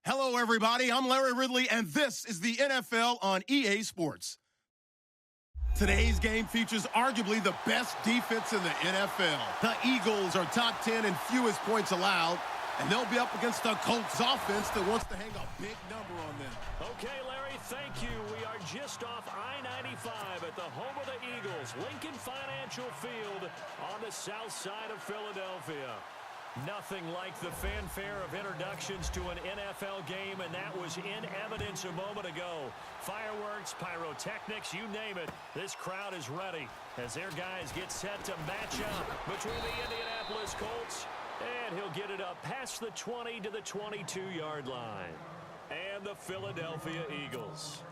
Hello, everybody. I'm Larry Ridley, and this is the NFL on EA Sports. Today's game features arguably the best defense in the NFL. The Eagles are top 10 in fewest points allowed, and they'll be up against the Colts offense that wants to hang a big number on them. Okay, Larry, thank you. We are just off I-95 at the home of the Eagles, Lincoln Financial Field on the south side of Philadelphia. Nothing like the fanfare of introductions to an NFL game, and that was in evidence a moment ago. Fireworks, pyrotechnics, you name it. This crowd is ready as their guys get set to match up between the Indianapolis Colts, and he'll get it up past the 20 to the 22-yard line. And the Philadelphia Eagles.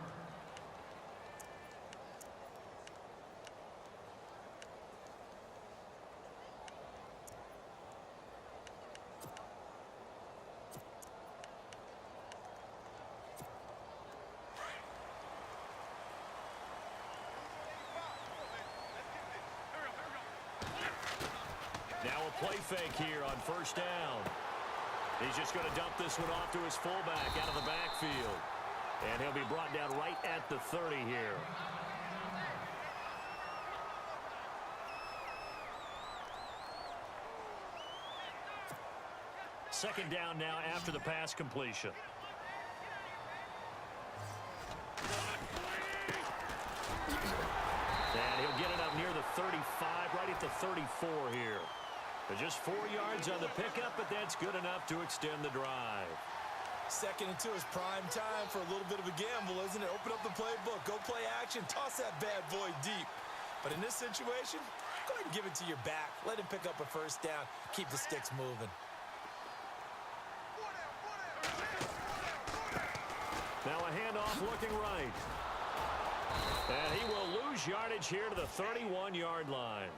Now a play fake here on first down. He's just going to dump this one off to his fullback out of the backfield. And he'll be brought down right at the 30 here. Second down now after the pass completion. And he'll get it up near the 35, right at the 34 here. But just 4 yards on the pickup, but that's good enough to extend the drive. Second and 2 is prime time for a little bit of a gamble, isn't it? Open up the playbook, go play action, toss that bad boy deep. But in this situation, go ahead and give it to your back. Let him pick up a first down. Keep the sticks moving. Now a handoff looking right. And he will lose yardage here to the 31-yard line.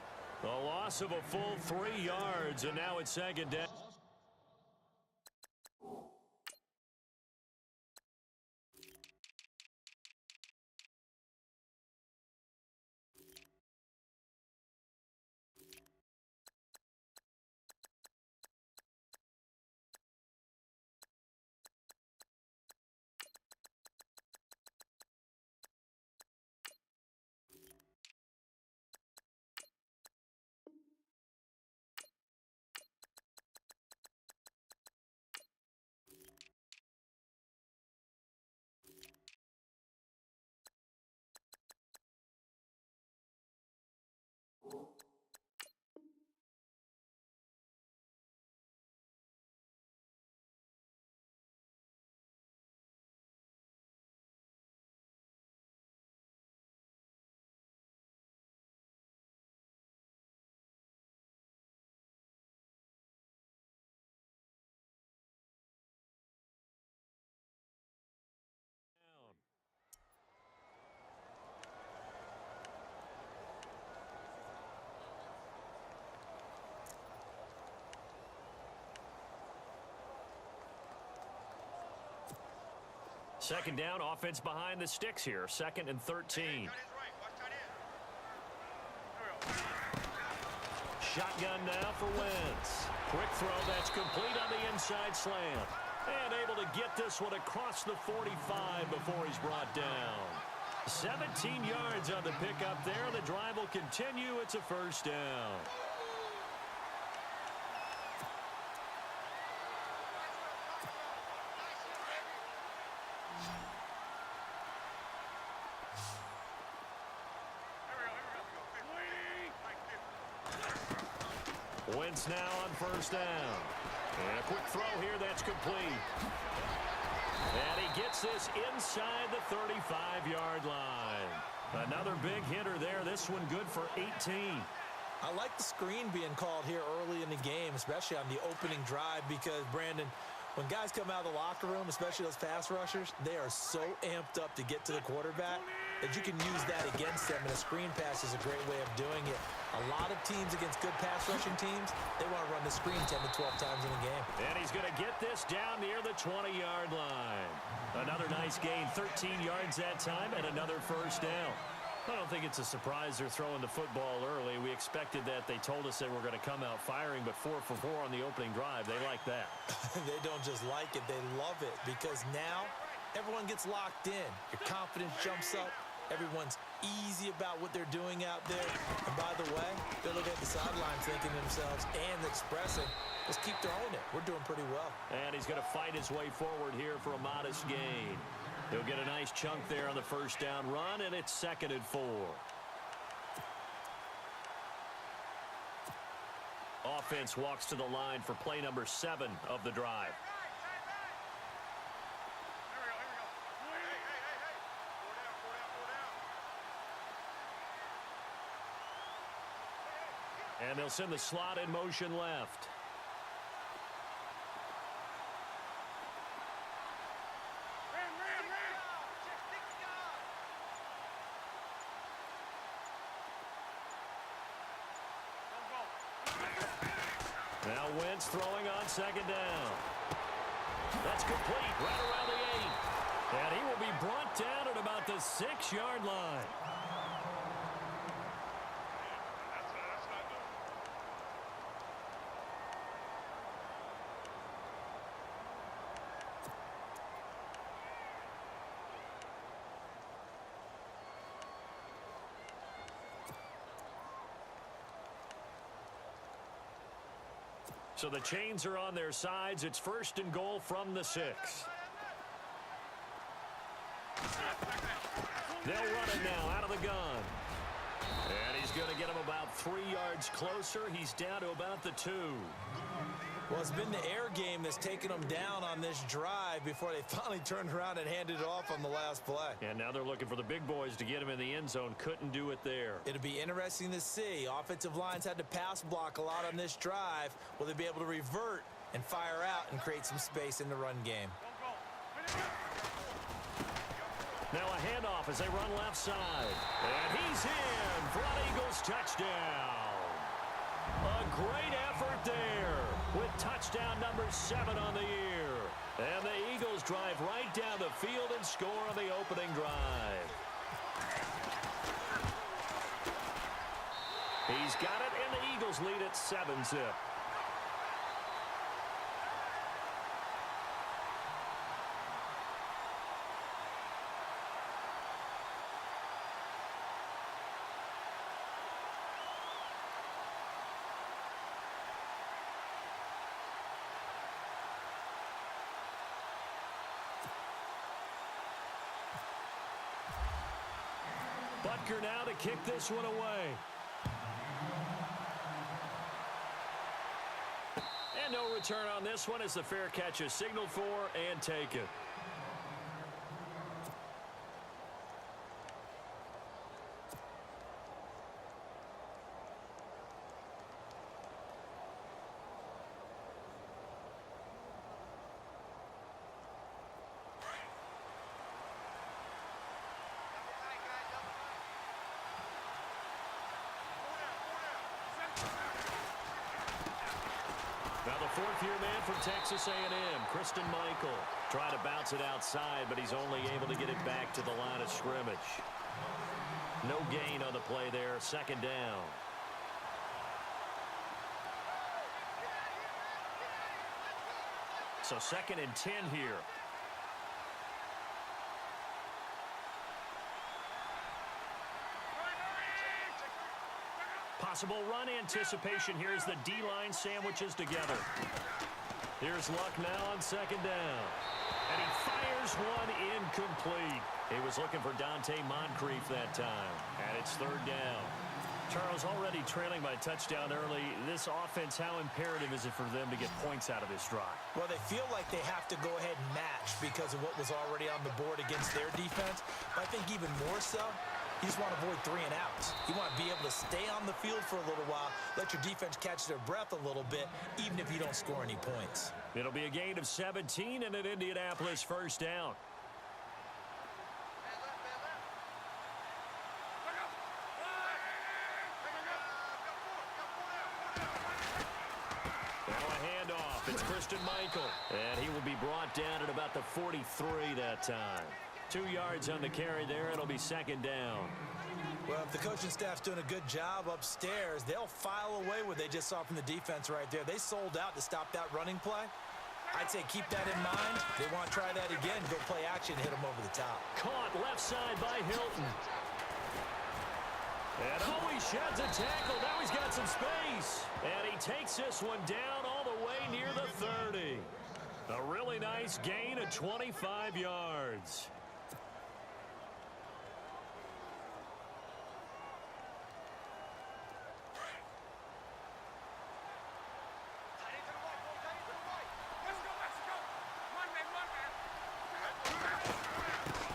A loss of a full 3 yards, and now it's second down. Second down, offense behind the sticks here. 2nd and 13. Shotgun now for Wentz. Quick throw that's complete on the inside slant. And able to get this one across the 45 before he's brought down. 17 yards on the pickup there. The drive will continue. It's a first down. Wentz now on first down. And a quick throw here that's complete. And he gets this inside the 35-yard line. Another big hitter there. This one good for 18. I like the screen being called here early in the game, especially on the opening drive, because, Brandon, when guys come out of the locker room, especially those pass rushers, they are so amped up to get to the quarterback that you can use that against them, and a screen pass is a great way of doing it. A lot of teams against good pass rushing teams, they want to run the screen 10 to 12 times in a game. And he's going to get this down near the 20-yard line. Another nice gain, 13 yards that time, and another first down. I don't think it's a surprise they're throwing the football early. We expected that. They told us they were going to come out firing, but 4 for 4 on the opening drive. They like that. They don't just like it, they love it, because now everyone gets locked in. Your confidence jumps up. Everyone's easy about what they're doing out there. And by the way, they're looking at the sideline thinking to themselves and expressing, let's keep throwing it. We're doing pretty well. And he's going to fight his way forward here for a modest gain. He'll get a nice chunk there on the first down run, and it's 2nd and 4. Offense walks to the line for play number 7 of the drive. And they'll send the slot in motion left. Now Wentz throwing on 2nd down. That's complete right around the 8. And he will be brought down at about the 6-yard line. So the chains are on their sides. It's 1st and goal from the 6. They'll run it now out of the gun. And he's going to get him about 3 yards closer. He's down to about the 2. Well, it's been the air game that's taken them down on this drive before they finally turned around and handed it off on the last play. And now they're looking for the big boys to get him in the end zone. Couldn't do it there. It'll be interesting to see. Offensive lines had to pass block a lot on this drive. Will they be able to revert and fire out and create some space in the run game? Now a handoff as they run left side. And he's in for an Eagles touchdown. A great effort there with touchdown number 7 on the year. And the Eagles drive right down the field and score on the opening drive. He's got it, and the Eagles lead at 7-zip. Butker now to kick this one away. And no return on this one as the fair catch is signaled for and taken. Now the fourth-year man from Texas A&M, Christine Michael, trying to bounce it outside, but he's only able to get it back to the line of scrimmage. No gain on the play there, second down. So 2nd and 10 here. Possible run anticipation here as the D-line sandwiches together. Here's Luck now on 2nd down. And he fires one incomplete. He was looking for Dante Moncrief that time. And it's 3rd down. Charles, already trailing by a touchdown early. This offense, how imperative is it for them to get points out of this drive? Well, they feel like they have to go ahead and match because of what was already on the board against their defense. But I think even more so, you just want to avoid 3 and outs. You want to be able to stay on the field for a little while, let your defense catch their breath a little bit, even if you don't score any points. It'll be a gain of 17 and an Indianapolis 1st down. Now a handoff. It's Christine Michael. And he will be brought down at about the 43 that time. 2 yards on the carry there. It'll be 2nd down. Well, if the coaching staff's doing a good job upstairs, they'll file away what they just saw from the defense right there. They sold out to stop that running play. I'd say keep that in mind. They want to try that again, go play action, hit them over the top. Caught left side by Hilton. And he sheds a tackle. Now he's got some space. And he takes this one down all the way near the 30. A really nice gain of 25 yards.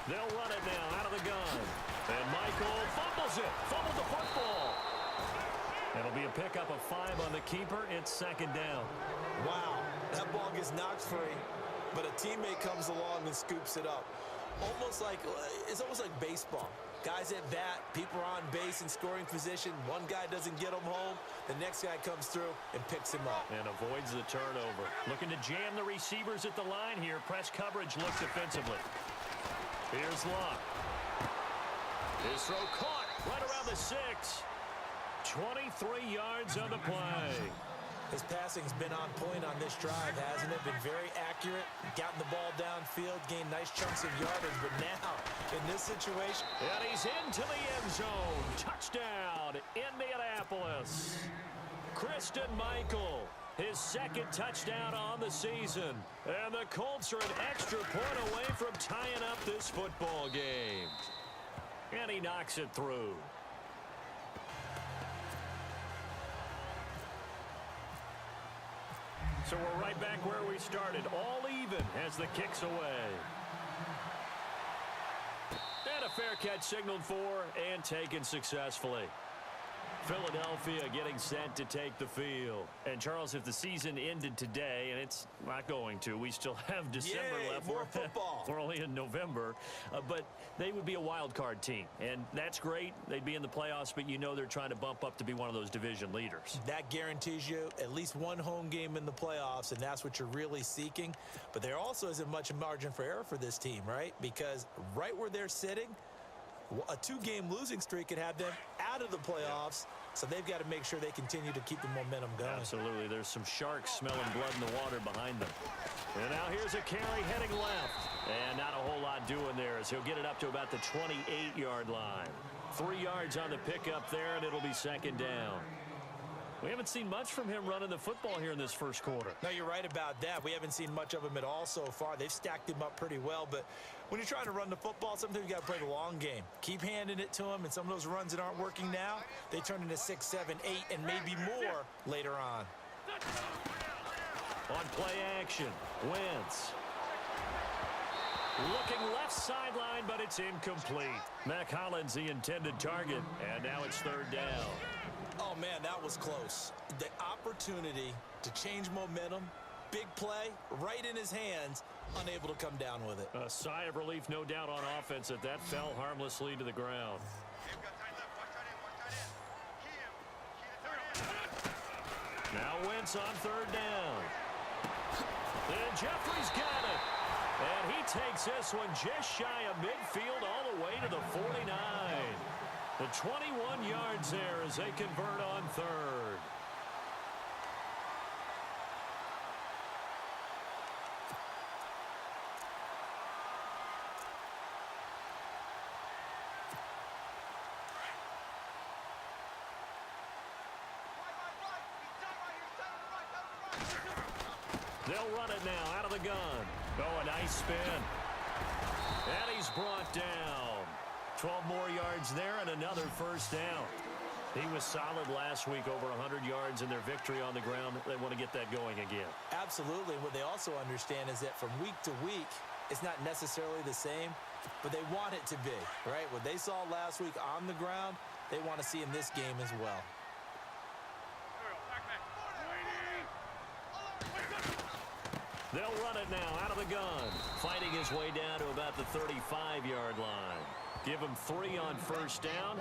They'll run it now out of the gun. And Michael fumbles it. Fumbled the football. It'll be a pickup of 5 on the keeper. It's 2nd down. Wow, that ball gets knocked free, but a teammate comes along and scoops it up. It's almost like baseball. Guys at bat, people are on base in scoring position. One guy doesn't get him home. The next guy comes through and picks him up. And avoids the turnover. Looking to jam the receivers at the line here. Press coverage looks defensively. Here's Luck. His throw caught right around the 6. 23 yards on the play. His passing's been on point on this drive, hasn't it? Been very accurate, gotten the ball downfield, gained nice chunks of yardage, but now, in this situation... And he's into the end zone. Touchdown, Indianapolis. Christine Michael, his 2nd touchdown on the season. And the Colts are an extra point away from tying up this football game. And he knocks it through. So we're right back where we started, all even as the kick's away. And a fair catch signaled for and taken successfully. Philadelphia getting set to take the field. And, Charles, if the season ended today, and it's not going to, we still have December left. More football. We're only in November. But they would be a wild card team. And that's great. They'd be in the playoffs, but you know they're trying to bump up to be one of those division leaders. That guarantees you at least one home game in the playoffs, and that's what you're really seeking. But there also isn't much margin for error for this team, right? Because right where they're sitting, a two-game losing streak could have them out of the playoffs, so they've got to make sure they continue to keep the momentum going. Absolutely. There's some sharks smelling blood in the water behind them. And now here's a carry heading left. And not a whole lot doing there as he'll get it up to about the 28-yard line. 3 yards on the pickup there, and it'll be second down. We haven't seen much from him running the football here in this first quarter. No, you're right about that. We haven't seen much of him at all so far. They've stacked him up pretty well, but when you're trying to run the football, sometimes you got to play the long game. Keep handing it to him, and some of those runs that aren't working now, they turn into 6, 7, 8, and maybe more later on. On play action, Wentz. Looking left sideline, but it's incomplete. Mac Hollins the intended target, and now it's third down. Oh, man, that was close. The opportunity to change momentum, big play, right in his hands, unable to come down with it. A sigh of relief, no doubt, on offense that fell harmlessly to the ground. Now Wentz on third down. And Jeffrey's got it. And he takes this one just shy of midfield all the way to the 49. The 21 yards there as they convert on third. They'll run it now out of the gun. Oh, a nice spin. And he's brought down. 12 more yards there and another first down. He was solid last week, over 100 yards in their victory on the ground. They want to get that going again. Absolutely. What they also understand is that from week to week, it's not necessarily the same, but they want it to be, right? What they saw last week on the ground, they want to see in this game as well. They'll run it now out of the gun. Fighting his way down to about the 35-yard line. Give him 3 on first down.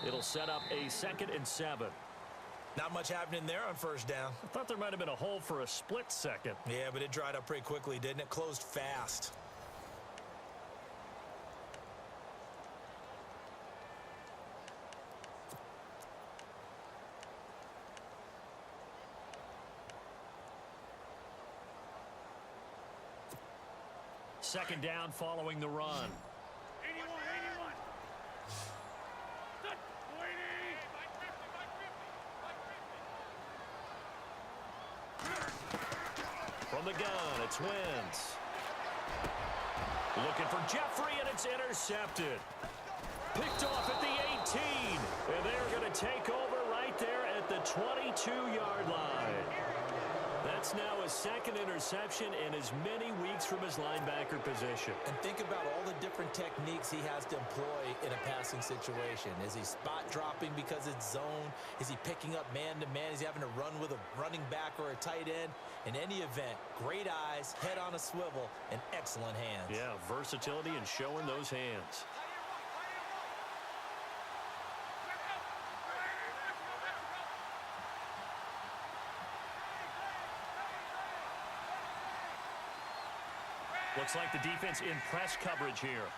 It'll set up a 2nd and 7. Not much happening there on first down. I thought there might have been a hole for a split second. Yeah, but it dried up pretty quickly, didn't it? Closed fast. Second down following the run. 81. From the gun, it's Wentz. Looking for Jeffrey, and it's intercepted. Picked off at the 18. And they're going to take over right there at the 22-yard line. That's now his 2nd interception in as many weeks from his linebacker position. And think about all the different techniques he has to employ in a passing situation. Is he spot dropping because it's zone? Is he picking up man-to-man? Is he having to run with a running back or a tight end? In any event, great eyes, head on a swivel, and excellent hands. Yeah, versatility and showing those hands. Looks like the defense in press coverage here.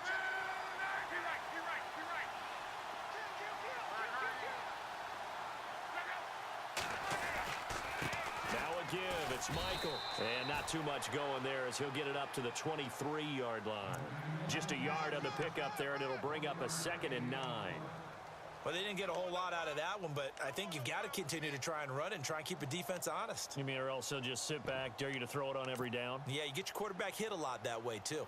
Now a give. It's Michael. And not too much going there as he'll get it up to the 23-yard line. Just a yard on the pickup there, and it'll bring up a 2nd and 9. Well, they didn't get a whole lot out of that one, but I think you've got to continue to try and run and try and keep the defense honest. You mean, or else they'll just sit back, dare you to throw it on every down? Yeah, you get your quarterback hit a lot that way, too.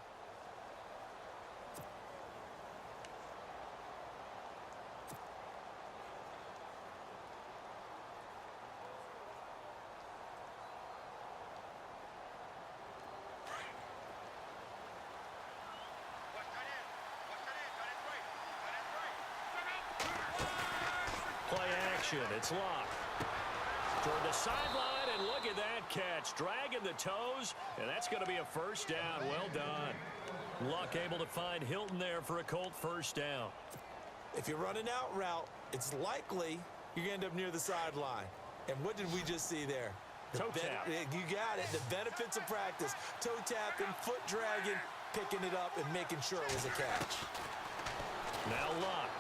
action. It's Luck. Toward the sideline, and look at that catch. Dragging the toes, and that's going to be a first down. Well done. Luck able to find Hilton there for a Colt first down. If you're running out route, it's likely you're going to end up near the sideline. And what did we just see there? Toe tap. You got it. The benefits of practice. Toe tapping, foot dragging, picking it up, and making sure it was a catch. Now Luck.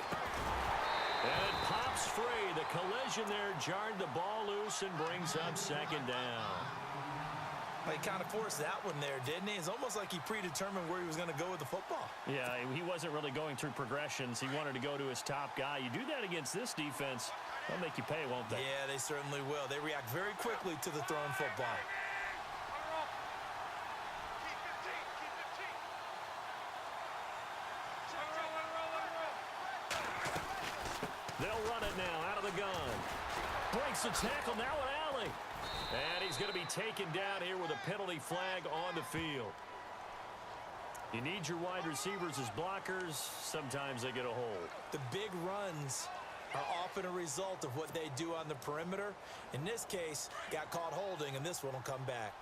And it pops free. The collision there jarred the ball loose and brings up second down. He kind of forced that one there, didn't he? It's almost like he predetermined where he was going to go with the football. Yeah, he wasn't really going through progressions. He wanted to go to his top guy. You do that against this defense, they'll make you pay, won't they? Yeah, they certainly will. They react very quickly to the thrown football. They'll run it now out of the gun. Breaks the tackle, now an alley. And he's going to be taken down here with a penalty flag on the field. You need your wide receivers as blockers. Sometimes they get a hold. The big runs are often a result of what they do on the perimeter. In this case, got caught holding, and this one will come back.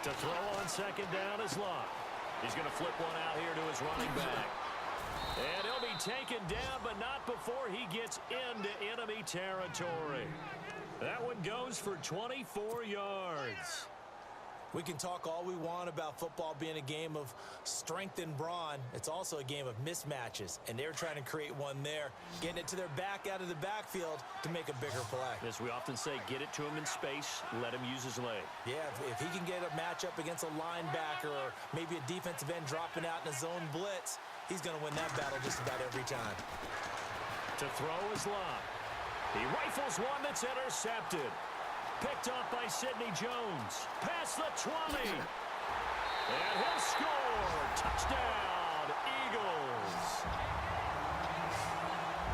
To throw on second down is Luck. He's going to flip one out here to his running back. And he'll be taken down, but not before he gets into enemy territory. That one goes for 24 yards. We can talk all we want about football being a game of strength and brawn. It's also a game of mismatches, and they're trying to create one there, getting it to their back out of the backfield to make a bigger play. As we often say, get it to him in space, let him use his leg. Yeah, if he can get a matchup against a linebacker or maybe a defensive end dropping out in a zone blitz, he's going to win that battle just about every time. To throw is Luck. He rifles one that's intercepted. Picked off by Sidney Jones. Past the 20. And he'll score. Touchdown, Eagles.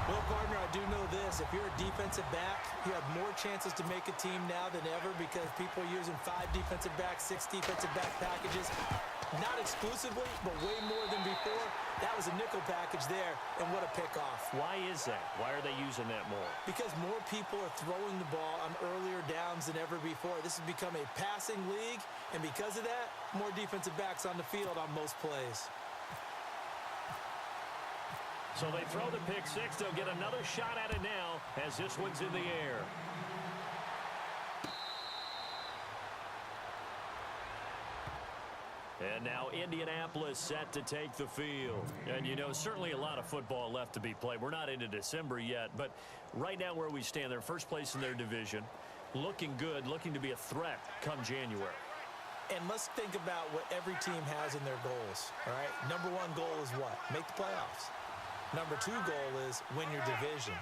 Well, partner, I do know this. If you're a defensive back, you have more chances to make a team now than ever because people are using 5 defensive backs, 6 defensive back packages. Not exclusively, but way more than before. That was a nickel package there, and what a pickoff. Why is that? Why are they using that more? Because more people are throwing the ball on earlier downs than ever before. This has become a passing league, and because of that, more defensive backs on the field on most plays. So they throw the pick six. They'll get another shot at it now as this one's in the air. And now Indianapolis set to take the field. And, you know, certainly a lot of football left to be played. We're not into December yet, but right now where we stand, they're first place in their division. Looking good, looking to be a threat come January. And let's think about what every team has in their goals, all right? Number 1 goal is what? Make the playoffs. Number 2 goal is win your division.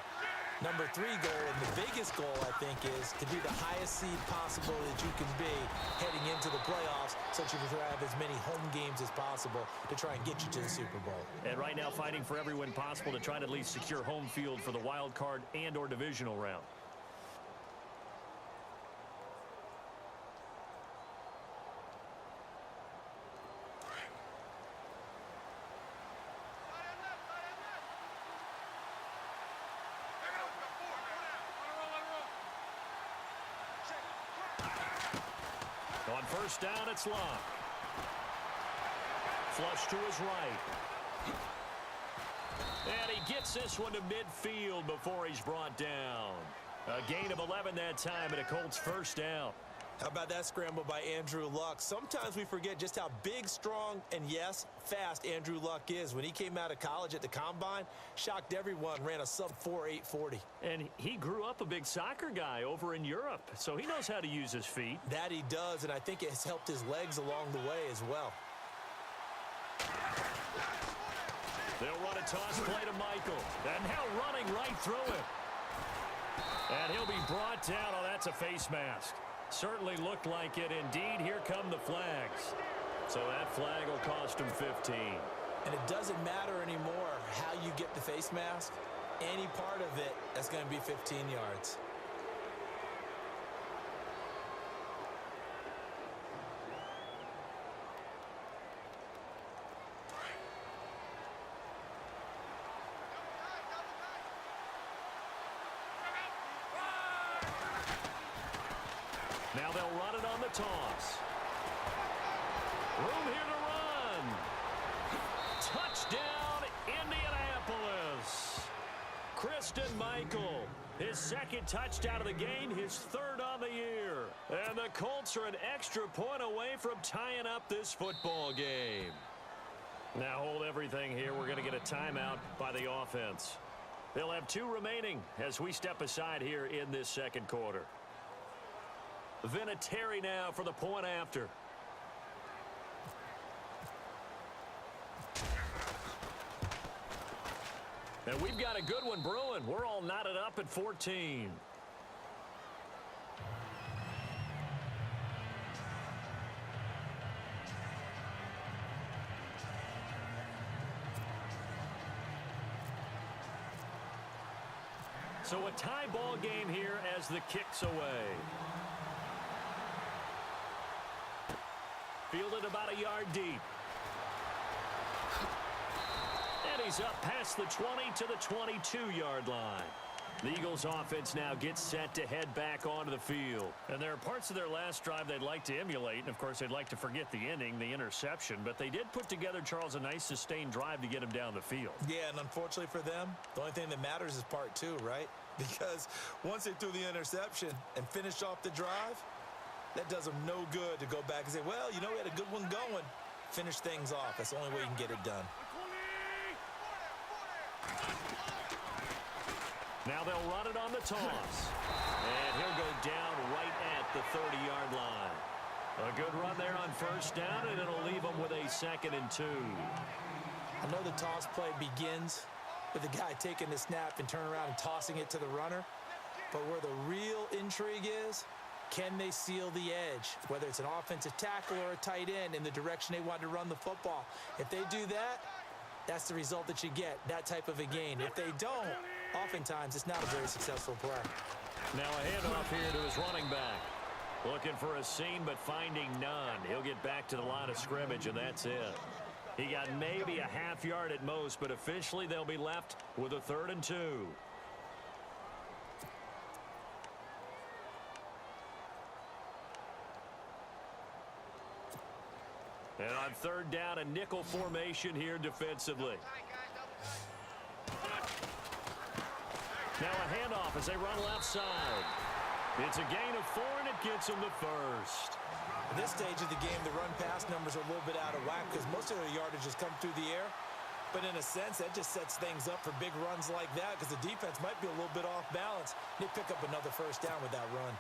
Number 3 goal, and the biggest goal, I think, is to be the highest seed possible that you can be heading into the playoffs so that you can have as many home games as possible to try and get you to the Super Bowl. And right now fighting for every win possible to try to at least secure home field for the wild card and or divisional round. On first down, it's Luck. Flush to his right. And he gets this one to midfield before he's brought down. A gain of 11 that time and a Colts first down. How about that scramble by Andrew Luck? Sometimes we forget just how big, strong, and yes, fast Andrew Luck is. When he came out of college at the Combine, shocked everyone, ran a sub-4 840. And he grew up a big soccer guy over in Europe, so he knows how to use his feet. That he does, and I think it has helped his legs along the way as well. They'll run a toss play to Michael. And now running right through him. And he'll be brought down. Oh, that's a face mask. Certainly looked like it. Indeed, here come the flags. So that flag will cost him 15. And it doesn't matter anymore how you get the face mask. Any part of it, that's going to be 15 yards. Now they'll run it on the toss. Room here to run. Touchdown, Indianapolis. Christian Michael, his second touchdown of the game, his third on the year. And the Colts are an extra point away from tying up this football game. Now hold everything here. We're going to get a timeout by the offense. They'll have 2 remaining as we step aside here in this second quarter. Vinatieri now for the point after. And we've got a good one brewing. We're all knotted up at 14. So a tie ball game here as the kick's away. Fielded about a yard deep. And he's up past the 20 to the 22-yard line. The Eagles offense now gets set to head back onto the field. And there are parts of their last drive they'd like to emulate. And, of course, they'd like to forget the ending, the interception. But they did put together, Charles, a nice sustained drive to get him down the field. Yeah, and unfortunately for them, the only thing that matters is part 2, right? Because once they threw the interception and finished off the drive, that does them no good to go back and say, well, you know, we had a good one going. Finish things off. That's the only way you can get it done. Now they'll run it on the toss. And he'll go down right at the 30-yard line. A good run there on first down, and it'll leave them with a 2nd and 2. I know the toss play begins with the guy taking the snap and turning around and tossing it to the runner. But where the real intrigue is, can they seal the edge? Whether it's an offensive tackle or a tight end in the direction they want to run the football. If they do that, that's the result that you get, that type of a gain. If they don't, oftentimes it's not a very successful play. Now a handoff here to his running back. Looking for a seam, but finding none. He'll get back to the line of scrimmage, and that's it. He got maybe a half yard at most, but officially they'll be left with a 3rd and 2. And on 3rd down, a nickel formation here defensively. Now a handoff as they run left side. It's a gain of 4, and it gets them the first. At this stage of the game, the run-pass numbers are a little bit out of whack because most of their yardage has come through the air. But in a sense, that just sets things up for big runs like that because the defense might be a little bit off balance. They pick up another first down with that run.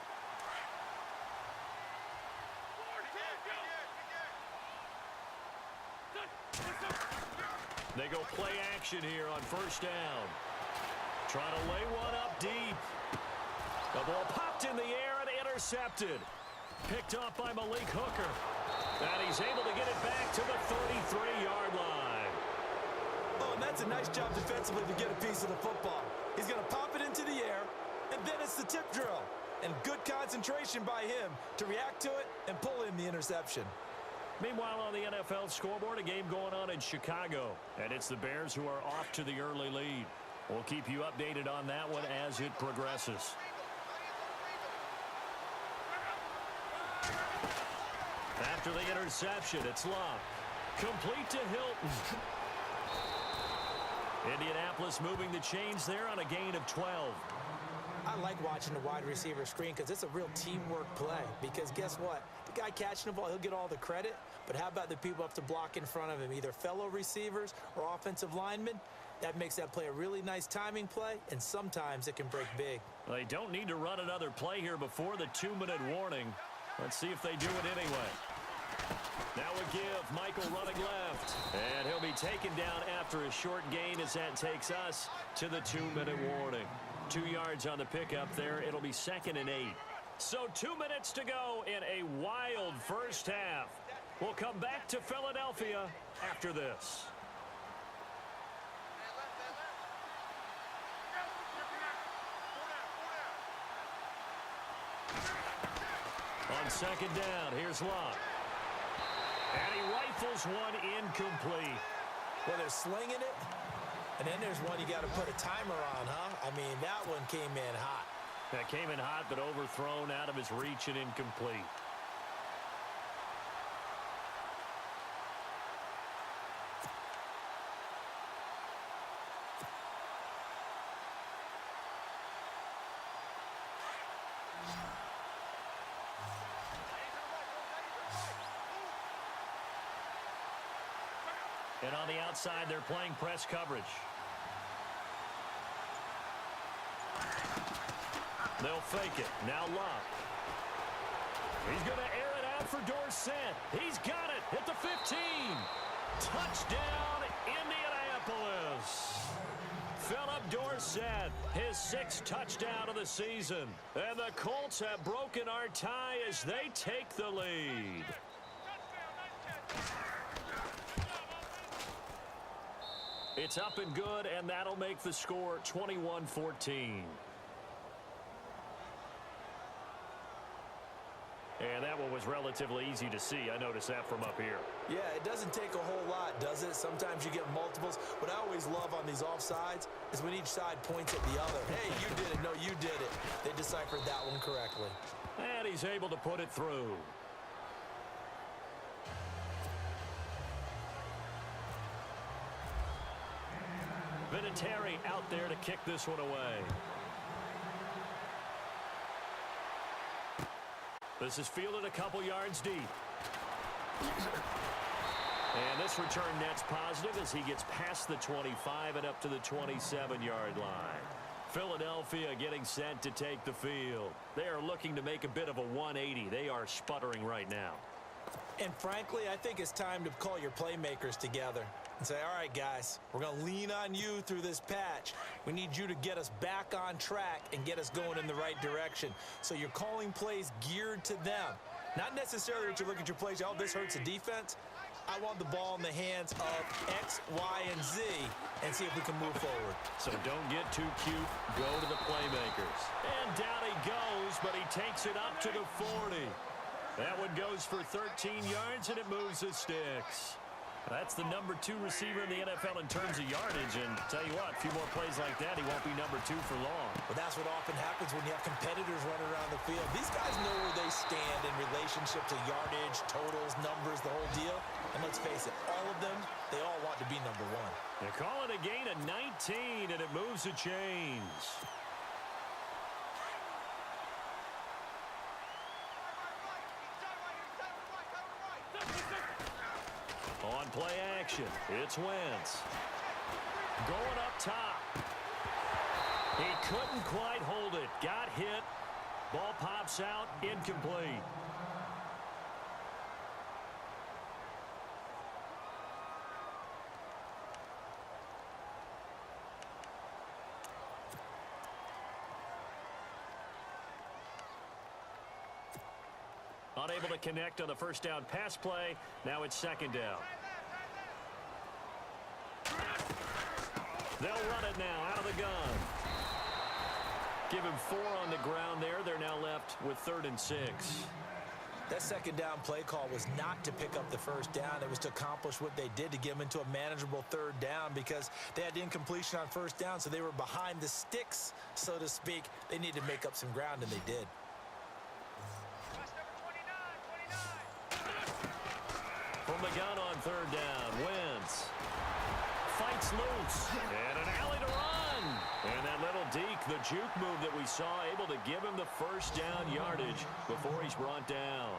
They go play action here on first down. Trying to lay one up deep. The ball popped in the air and intercepted. Picked up by Malik Hooker. And he's able to get it back to the 33-yard line. Oh, and that's a nice job defensively to get a piece of the football. He's going to pop it into the air, and then it's the tip drill. And good concentration by him to react to it and pull in the interception. Meanwhile, on the NFL scoreboard, a game going on in Chicago. And it's the Bears who are off to the early lead. We'll keep you updated on that one as it progresses. After the interception, it's Love. Complete to Hilton. Indianapolis moving the chains there on a gain of 12. I like watching the wide receiver screen because it's a real teamwork play. Because guess what? The guy catching the ball, he'll get all the credit. But how about the people up to block in front of him, either fellow receivers or offensive linemen? That makes that play a really nice timing play, and sometimes it can break big. They don't need to run another play here before the 2-minute warning. Let's see if they do it anyway. Now a give, Michael running left. And he'll be taken down after a short gain as that takes us to the 2-minute warning. 2 yards on the pickup there. It'll be 2nd and 8. So 2 minutes to go in a wild first half. We'll come back to Philadelphia after this. On 2nd down, here's Love. And he rifles one incomplete. Well, they're slinging it, and then there's one you got to put a timer on, huh? I mean, that one came in hot. That came in hot, but overthrown out of his reach and incomplete. And on the outside, they're playing press coverage. They'll fake it. Now Love. He's going to air it out for Dorsett. He's got it at the 15. Touchdown, Indianapolis. Philip Dorsett, his 6th touchdown of the season. And the Colts have broken our tie as they take the lead. It's up and good, and that'll make the score 21-14. And that one was relatively easy to see. I noticed that from up here. Yeah, it doesn't take a whole lot, does it? Sometimes you get multiples. What I always love on these offsides is when each side points at the other. Hey, you did it. No, you did it. They deciphered that one correctly. And he's able to put it through. Vinatieri out there to kick this one away. This is fielded a couple yards deep. And this return net's positive as he gets past the 25 and up to the 27-yard line. Philadelphia getting set to take the field. They are looking to make a bit of a 180. They are sputtering right now. And frankly, I think it's time to call your playmakers together and say, all right, guys, we're going to lean on you through this patch. We need you to get us back on track and get us going in the right direction. So you're calling plays geared to them. Not necessarily that you look at your plays, oh, this hurts the defense. I want the ball in the hands of X, Y, and Z and see if we can move forward. So don't get too cute. Go to the playmakers. And down he goes, but he takes it up to the 40. That one goes for 13 yards, and it moves the sticks. That's the number 2 receiver in the NFL in terms of yardage. And tell you what, a few more plays like that, he won't be number 2 for long. Well, that's what often happens when you have competitors running around the field. These guys know where they stand in relationship to yardage, totals, numbers, the whole deal. And let's face it, all of them, they all want to be number 1. They call it a gain of 19, and it moves the chains. On play action, it's Wentz. Going up top. He couldn't quite hold it. Got hit. Ball pops out, incomplete. Unable to connect on the first down pass play. Now it's second down. They'll run it now out of the gun. Give him 4 on the ground there. They're now left with 3rd and 6. That second down play call was not to pick up the first down. It was to accomplish what they did to get them into a manageable 3rd down because they had incompletion on first down, so they were behind the sticks, so to speak. They needed to make up some ground, and they did. From the gun on 3rd down, Wentz fights loose, and an alley to run. And that little deke, the juke move that we saw, able to give him the first down yardage before he's brought down.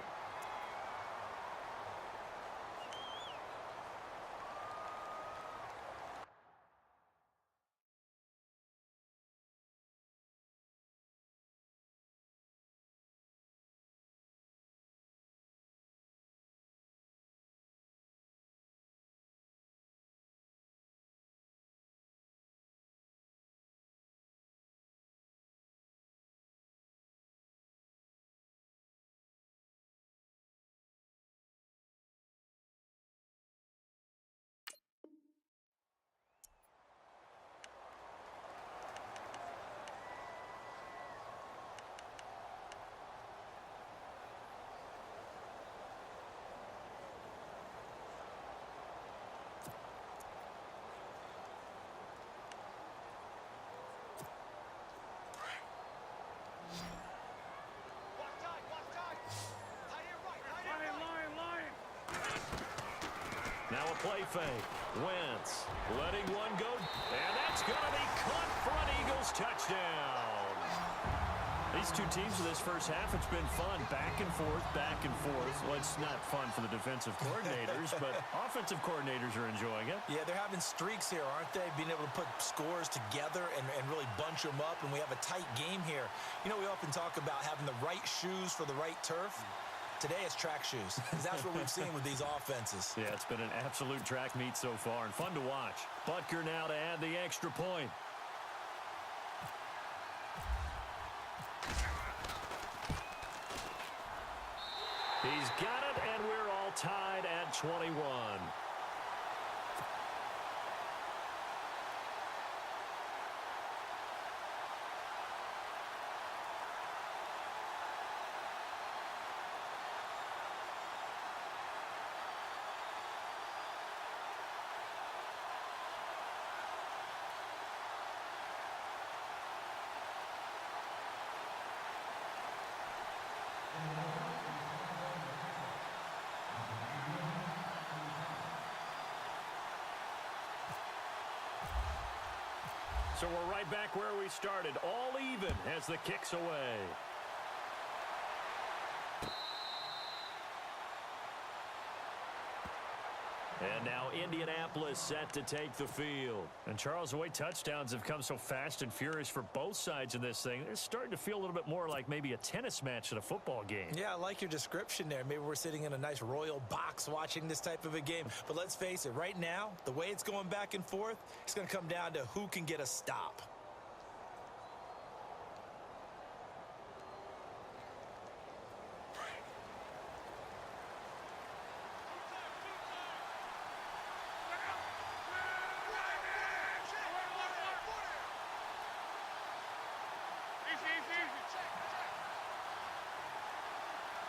Now a play fake. Wentz letting one go. And that's going to be caught for an Eagles touchdown. These two teams in this first half, it's been fun. Back and forth, back and forth. Well, it's not fun for the defensive coordinators, but offensive coordinators are enjoying it. Yeah, they're having streaks here, aren't they? Being able to put scores together and really bunch them up, and we have a tight game here. You know, we often talk about having the right shoes for the right turf. Today it's track shoes. That's what we've seen with these offenses. Yeah, it's been an absolute track meet so far and fun to watch. Butker now to add the extra point. He's got it, and we're all tied at 21. So we're right back where we started, all even as the kick's away. And now Indianapolis set to take the field. And Charles, the way touchdowns have come so fast and furious for both sides in this thing, it's starting to feel a little bit more like maybe a tennis match at a football game. Yeah, I like your description there. Maybe we're sitting in a nice royal box watching this type of a game. But let's face it, right now, the way it's going back and forth, it's going to come down to who can get a stop.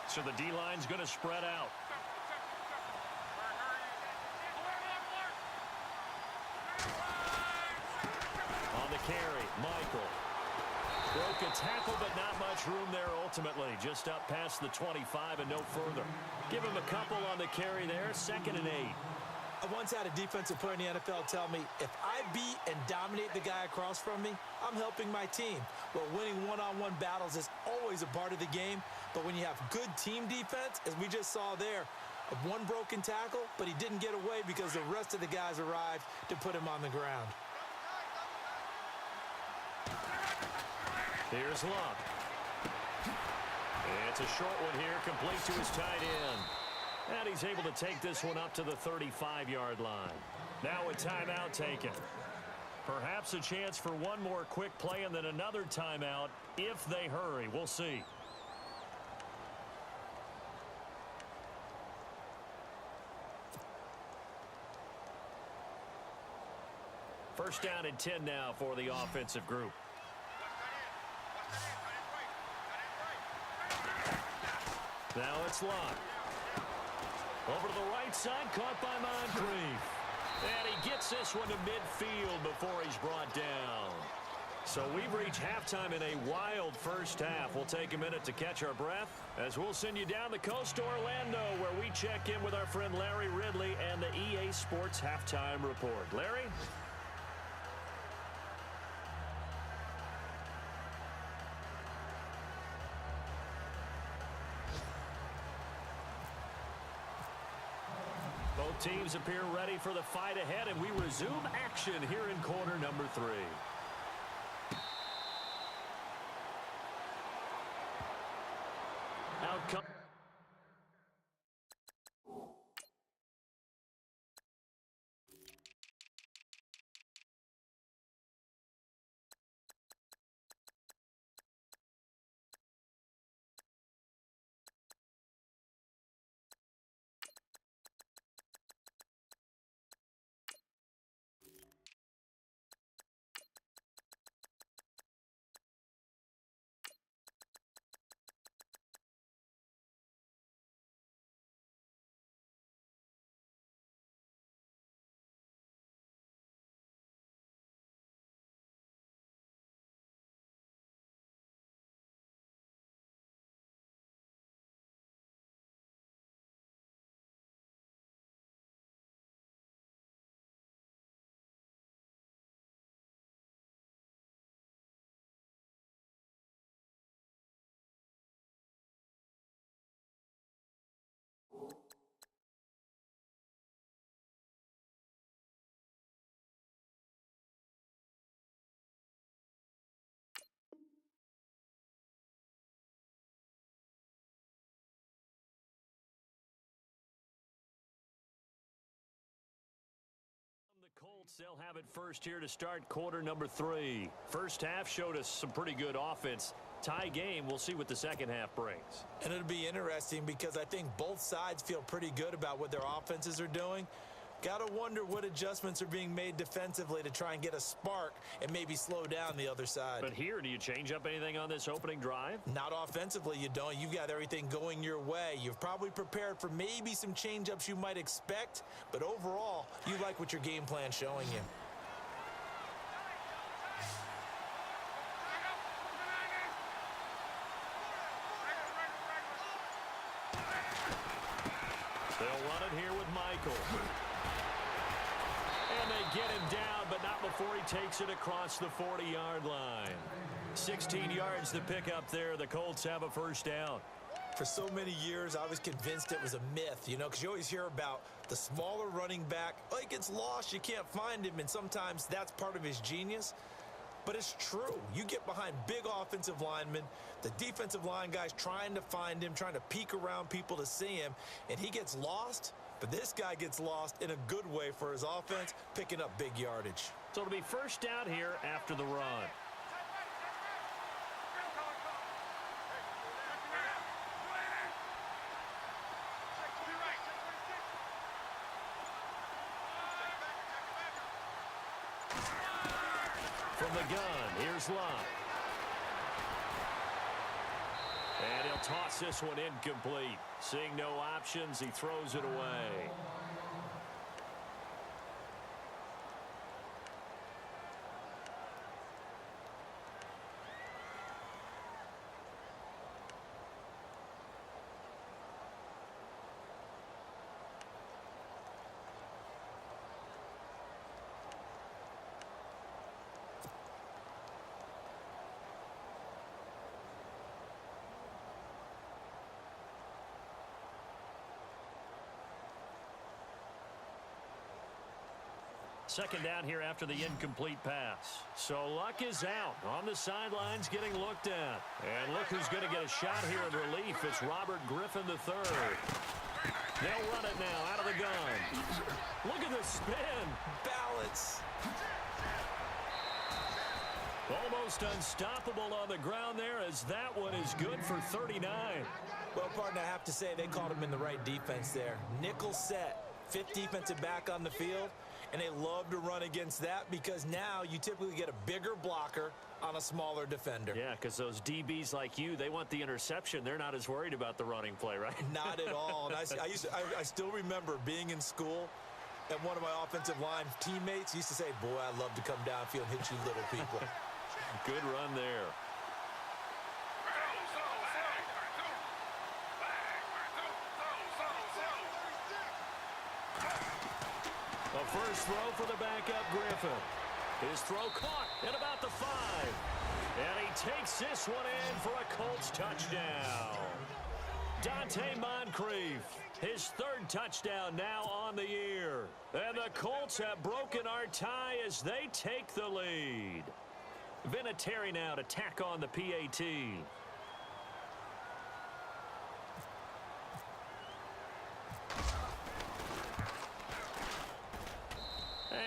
So the D-line's going to spread out. On the carry, Michael. Broke a tackle, but not much room there ultimately. Just up past the 25 and no further. Give him a couple on the carry there, 2nd and 8. I once had a defensive player in the NFL tell me, if I beat and dominate the guy across from me, I'm helping my team. Well, winning one-on-one battles is always a part of the game, but when you have good team defense, as we just saw there, one broken tackle, but he didn't get away because the rest of the guys arrived to put him on the ground. Here's Luck. It's a short one here, complete to his tight end. And he's able to take this one up to the 35-yard line. Now a timeout taken. Perhaps a chance for one more quick play and then another timeout if they hurry. We'll see. First down and 10 now for the offensive group. Now it's Locke. Over to the right side, caught by Moncrief. And he gets this one to midfield before he's brought down. So we've reached halftime in a wild first half. We'll take a minute to catch our breath as we'll send you down the coast to Orlando, where we check in with our friend Larry Ridley and the EA Sports Halftime Report. Larry? Both teams appear ready for the fight ahead, and we resume action here in quarter number 3. Outcome. Colts, they'll have it first here to start quarter number 3. First half showed us some pretty good offense. Tie game, we'll see what the second half brings. And it'll be interesting because I think both sides feel pretty good about what their offenses are doing. Got to wonder what adjustments are being made defensively to try and get a spark and maybe slow down the other side. But here, do you change up anything on this opening drive? Not offensively, you don't. You've got everything going your way. You've probably prepared for maybe some change-ups you might expect, but overall, you like what your game plan's showing you. They'll run it here with Michael. And they get him down, but not before he takes it across the 40-yard line. 16 yards to pick up there. The Colts have a first down. For so many years, I was convinced it was a myth, you know, because you always hear about the smaller running back. Oh, he gets lost, you can't find him, and sometimes that's part of his genius. But it's true. You get behind big offensive linemen, the defensive line guys trying to find him, trying to peek around people to see him, and he gets lost. But this guy gets lost in a good way for his offense, picking up big yardage. So it'll be first down here after the run. From the gun, here's Locke. And he'll toss this one incomplete. Seeing no options, he throws it away. Second down here after the incomplete pass. So Luck is out on the sidelines getting looked at. And look who's going to get a shot here in relief. It's Robert Griffin III. They'll run it now out of the gun. Look at the spin. Balance. Almost unstoppable on the ground there as that one is good for 39. Well, partner, I have to say they caught him in the right defense there. Nickel set, fifth defensive back on the field. And they love to run against that because now you typically get a bigger blocker on a smaller defender. Yeah, because those DBs like you, they want the interception. They're not as worried about the running play, right? Not at all. And I still remember being in school, and one of my offensive line teammates used to say, boy, I love to come downfield and hit you little people. Good run there. A first throw for the backup Griffin. His throw caught at about the 5. And he takes this one in for a Colts touchdown. Dante Moncrief, his third touchdown now on the year. And the Colts have broken our tie as they take the lead. Vinatieri now to tack on the PAT.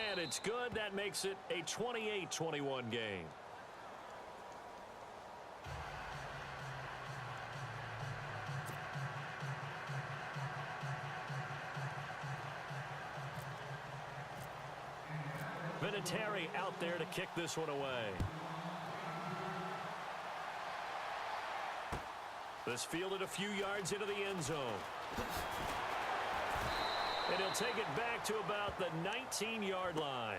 And it's good. That makes it a 28-21 game. Vinatieri out there to kick this one away. This fielded a few yards into the end zone. And he'll take it back to about the 19-yard line.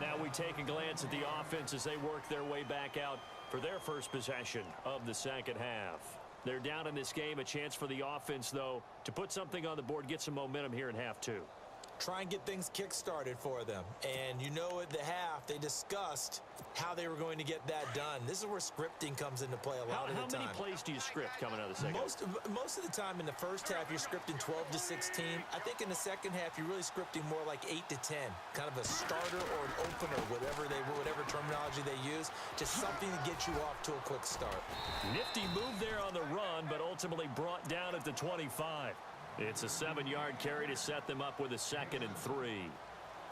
Now we take a glance at the offense as they work their way back out for their first possession of the second half. They're down in this game. A chance for the offense, though, to put something on the board, get some momentum here in half 2. Try and get things kick-started for them. And you know at the half, they discussed how they were going to get that done. This is where scripting comes into play a lot of the time. How many plays do you script coming out of the second? Most of the time in the first half, you're scripting 12 to 16. I think in the second half, you're really scripting more like 8 to 10. Kind of a starter or an opener, whatever terminology they use. Just something to get you off to a quick start. Nifty move there on the run, but ultimately brought down at the 25. It's a 7-yard carry to set them up with a 2nd and 3.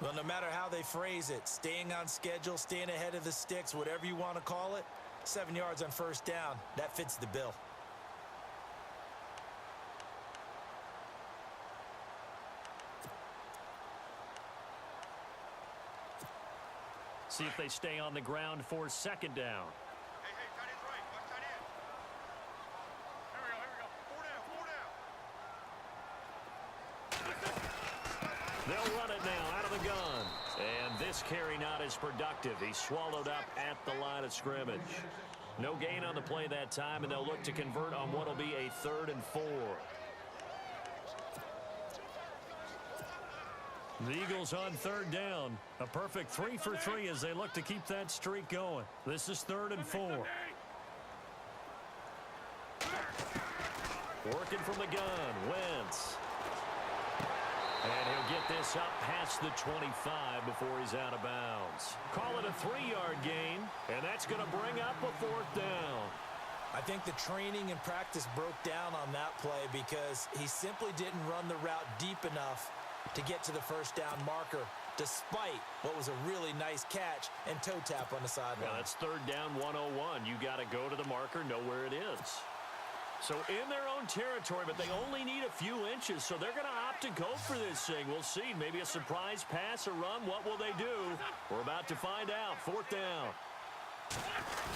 Well, no matter how they phrase it, staying on schedule, staying ahead of the sticks, whatever you want to call it, 7 yards on first down, that fits the bill. See if they stay on the ground for second down. Hey, tight end's right. Watch tight end. Here we go. They'll run it now out of the gun. And this carry not as productive. He's swallowed up at the line of scrimmage. No gain on the play that time, and they'll look to convert on what will be a 3rd and 4. The Eagles on 3rd down. A perfect 3 for 3 as they look to keep that streak going. This is 3rd and 4. Working from the gun, Wentz. And he'll get this up past the 25 before he's out of bounds. Call it a 3-yard gain, and that's going to bring up a 4th down. I think the training and practice broke down on that play because he simply didn't run the route deep enough to get to the first down marker, despite what was a really nice catch and toe tap on the sideline. Well, that's 3rd down 101. You got to go to the marker, know where it is. So in their own territory, but they only need a few inches, so they're going to opt to go for this thing. We'll see. Maybe a surprise pass or run. What will they do? We're about to find out. 4th down.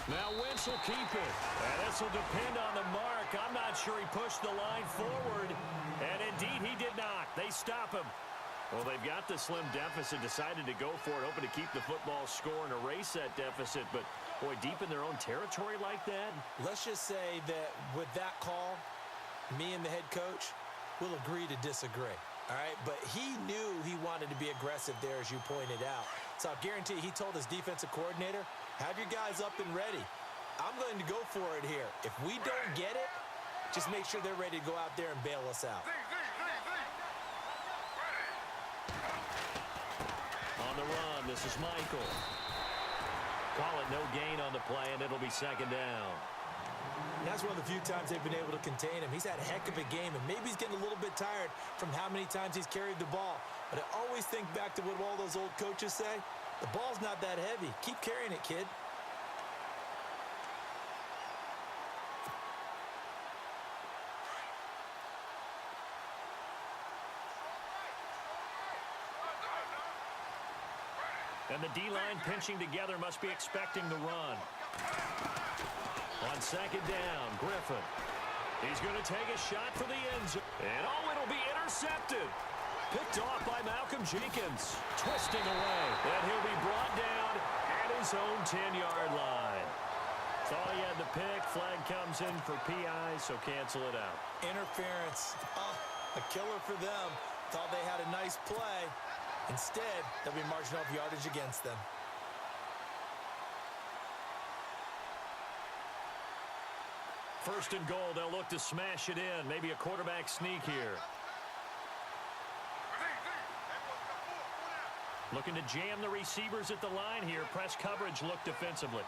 Now Wentz will keep it. And this will depend on the mark. I'm not sure he pushed the line forward. And indeed, he did not. They stop him. Well, they've got the slim deficit, decided to go for it, hoping to keep the football score and erase that deficit. But, boy, deep in their own territory like that. Let's just say that with that call, me and the head coach will agree to disagree. All right, but he knew he wanted to be aggressive there, as you pointed out. So I guarantee he told his defensive coordinator, have your guys up and ready. I'm going to go for it here. If we don't get it, just make sure they're ready to go out there and bail us out. On the run, this is Michael. Call it no gain on the play, and it'll be 2nd down. That's one of the few times they've been able to contain him. He's had a heck of a game, and maybe he's getting a little bit tired from how many times he's carried the ball. But I always think back to what all those old coaches say. The ball's not that heavy. Keep carrying it, kid. And the D-line pinching together must be expecting the run. On 2nd down, Griffin. He's going to take a shot for the end zone. And it'll be intercepted. Picked off by Malcolm Jenkins. Twisting away. And he'll be brought down at his own 10-yard line. Thought he had the pick. Flag comes in for PI, so cancel it out. Interference. Oh, a killer for them. Thought they had a nice play. Instead, they'll be marching off yardage against them. First and goal, they'll look to smash it in. Maybe a quarterback sneak here. Looking to jam the receivers at the line here. Press coverage, look defensively.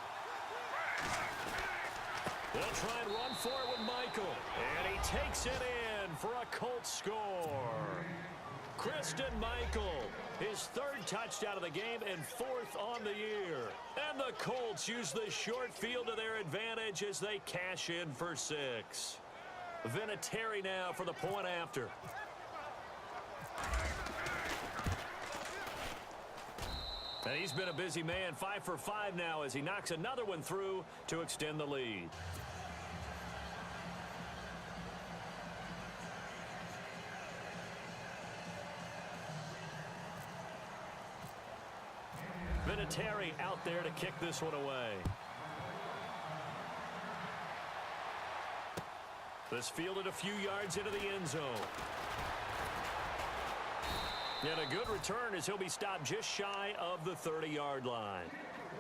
They'll try and run for it with Michael. And he takes it in for a Colts score. Christian Michael, his 3rd touchdown of the game and 4th on the year. And the Colts use the short field to their advantage as they cash in for 6. Vinatieri now for the point after. And he's been a busy man, 5 for 5 now as he knocks another one through to extend the lead. Vinatieri out there to kick this one away. This fielded a few yards into the end zone. And a good return as he'll be stopped just shy of the 30-yard line.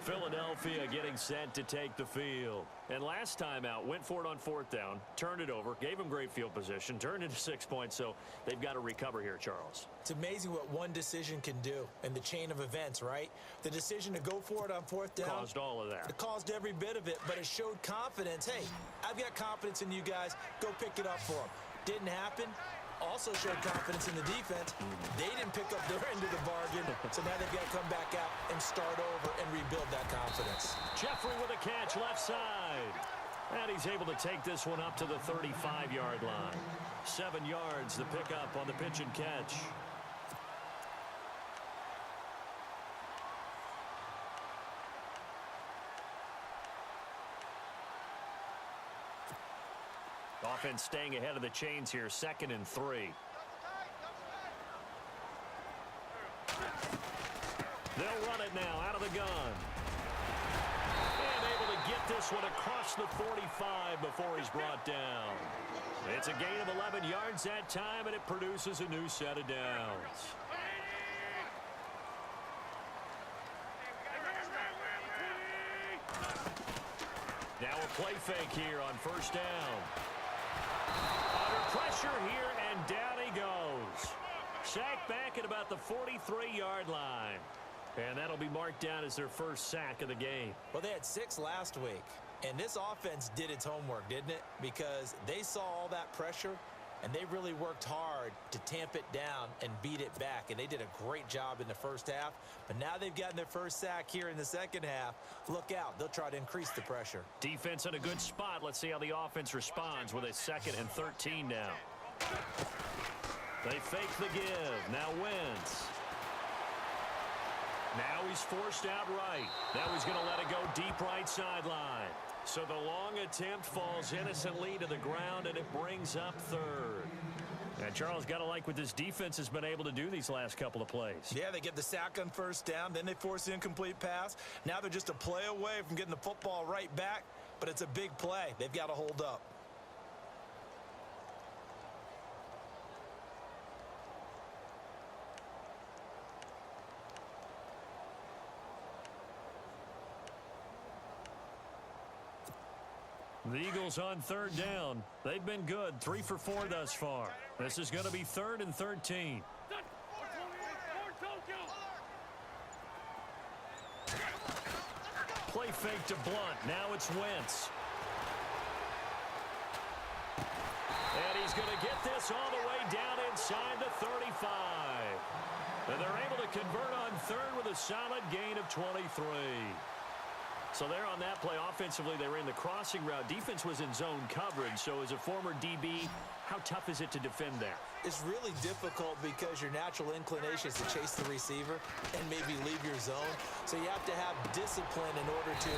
Philadelphia getting set to take the field. And last time out, went for it on 4th down, turned it over, gave him great field position, turned into 6 points, so they've got to recover here, Charles. It's amazing what one decision can do in the chain of events, right? The decision to go for it on 4th down. Caused all of that. It caused every bit of it, but it showed confidence. Hey, I've got confidence in you guys. Go pick it up for them. Didn't happen. also showed confidence in the defense. They didn't pick up their end of the bargain, so now they've got to come back out and start over and rebuild that confidence. Jeffrey with a catch left side. And he's able to take this one up to the 35-yard line. 7 yards the pickup on the pitch and catch. Offense staying ahead of the chains here, 2nd and 3. They'll run it now out of the gun. And able to get this one across the 45 before he's brought down. It's a gain of 11 yards that time, and it produces a new set of downs. Now a play fake here on first down. Under pressure here, and down he goes. Sacked back at about the 43-yard line. And that'll be marked down as their first sack of the game. Well, they had 6 last week, and this offense did its homework, didn't it? Because they saw all that pressure, and they really worked hard to tamp it down and beat it back, and they did a great job in the first half. But now they've gotten their first sack here in the second half. Look out. They'll try to increase the pressure. Defense in a good spot. Let's see how the offense responds with a 2nd and 13 now. They fake the give. Now Wentz. Now he's forced out right. Now he's going to let it go deep right sideline. So the long attempt falls innocently to the ground, and it brings up 3rd. And Charles, got to like what this defense has been able to do these last couple of plays. Yeah, they get the sack on first down, then they force the incomplete pass. Now they're just a play away from getting the football right back, but it's a big play. They've got to hold up. The Eagles on 3rd down. They've been good, 3 for 4 thus far. This is going to be 3rd and 13. Play fake to Blunt. Now it's Wentz. And he's going to get this all the way down inside the 35. And they're able to convert on 3rd with a solid gain of 23. So there on that play, offensively, they ran the crossing route. Defense was in zone coverage. So as a former DB, how tough is it to defend that? It's really difficult because your natural inclination is to chase the receiver and maybe leave your zone. So you have to have discipline in order to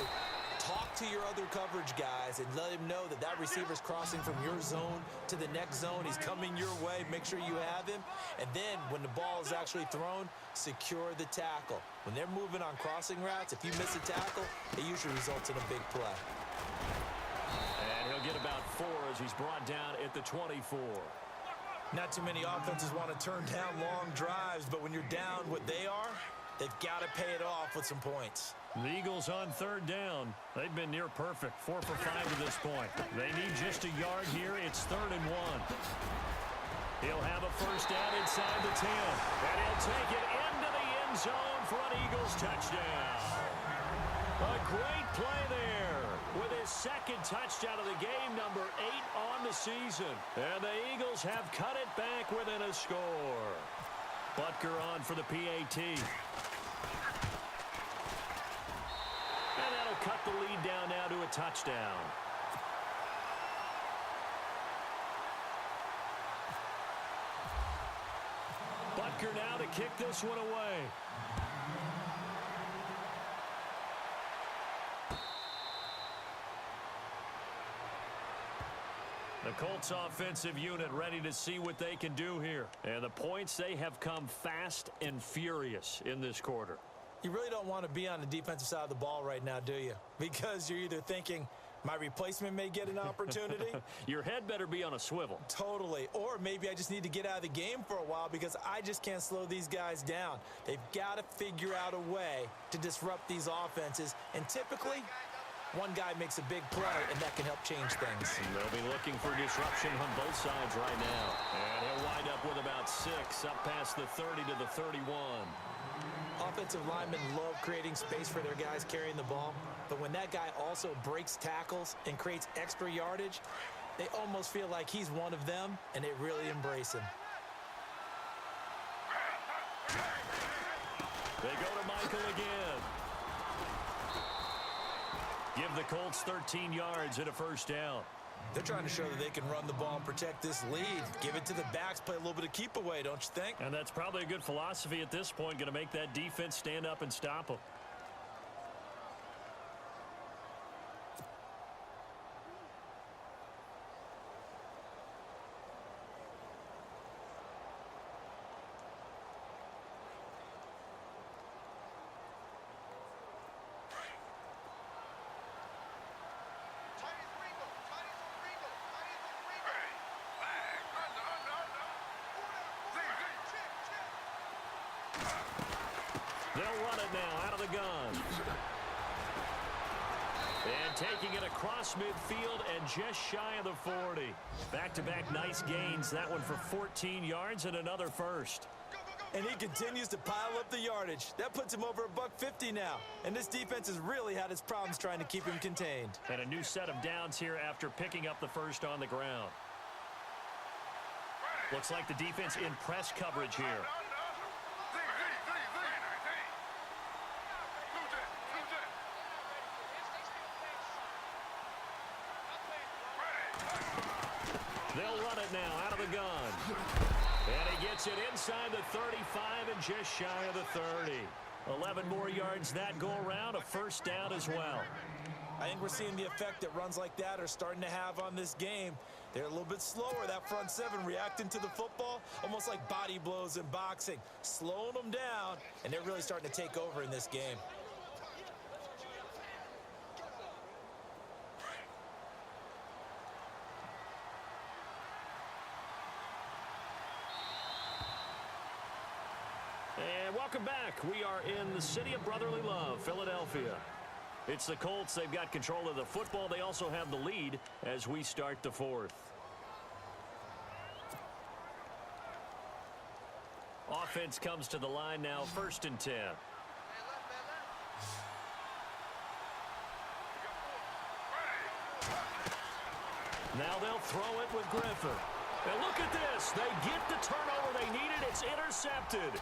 talk to your other coverage guys and let him know that that receiver's crossing from your zone to the next zone. He's coming your way. Make sure you have him. And then when the ball is actually thrown, secure the tackle. When they're moving on crossing routes, if you miss a tackle, it usually results in a big play. And he'll get about 4 as he's brought down at the 24. Not too many offenses want to turn down long drives, but when you're down what they are, they've got to pay it off with some points. The Eagles on 3rd down. They've been near perfect, 4 for 5 to this point. They need just a yard here. It's 3rd and 1. He'll have a first down inside the 10. And he'll take it into the end zone for an Eagles touchdown. A great play there with his 2nd touchdown of the game, number 8 on the season. And the Eagles have cut it back within a score. Butker on for the PAT. And that'll cut the lead down now to a touchdown. Butker now to kick this one away. The Colts offensive unit ready to see what they can do here. And the points, they have come fast and furious in this quarter. You really don't want to be on the defensive side of the ball right now, do you? Because you're either thinking, my replacement may get an opportunity. Your head better be on a swivel. Totally. Or maybe I just need to get out of the game for a while because I just can't slow these guys down. They've got to figure out a way to disrupt these offenses. And typically, one guy makes a big play, and that can help change things. And they'll be looking for disruption on both sides right now. And he'll wind up with about 6 up past the 30 to the 31. Offensive linemen love creating space for their guys carrying the ball, but when that guy also breaks tackles and creates extra yardage, They almost feel like he's one of them, and they really embrace him. They go to Michael again. Give the Colts 13 yards and a first down. They're trying to show that they can run the ball and protect this lead. Give it to the backs, play a little bit of keep away, don't you think? And that's probably a good philosophy at this point, going to make that defense stand up and stop them. They'll run it now out of the gun. And taking it across midfield and just shy of the 40. Back-to-back nice gains. That one for 14 yards and another first. And he continues to pile up the yardage. That puts him over $150 now. And this defense has really had its problems trying to keep him contained. And a new set of downs here after picking up the first on the ground. Looks like the defense in press coverage here. They'll run it now out of the gun. And he gets it inside the 35 and just shy of the 30. 11 more yards that go around, a first down as well. I think we're seeing the effect that runs like that are starting to have on this game. They're a little bit slower, that front seven, reacting to the football, almost like body blows in boxing, slowing them down, and they're really starting to take over in this game. And welcome back. We are in the city of brotherly love, Philadelphia. It's the Colts. They've got control of the football. They also have the lead as we start the fourth. Offense comes to the line now, 1st and 10. Now they'll throw it with Griffin. And look at this. They get the turnover they needed. It's intercepted.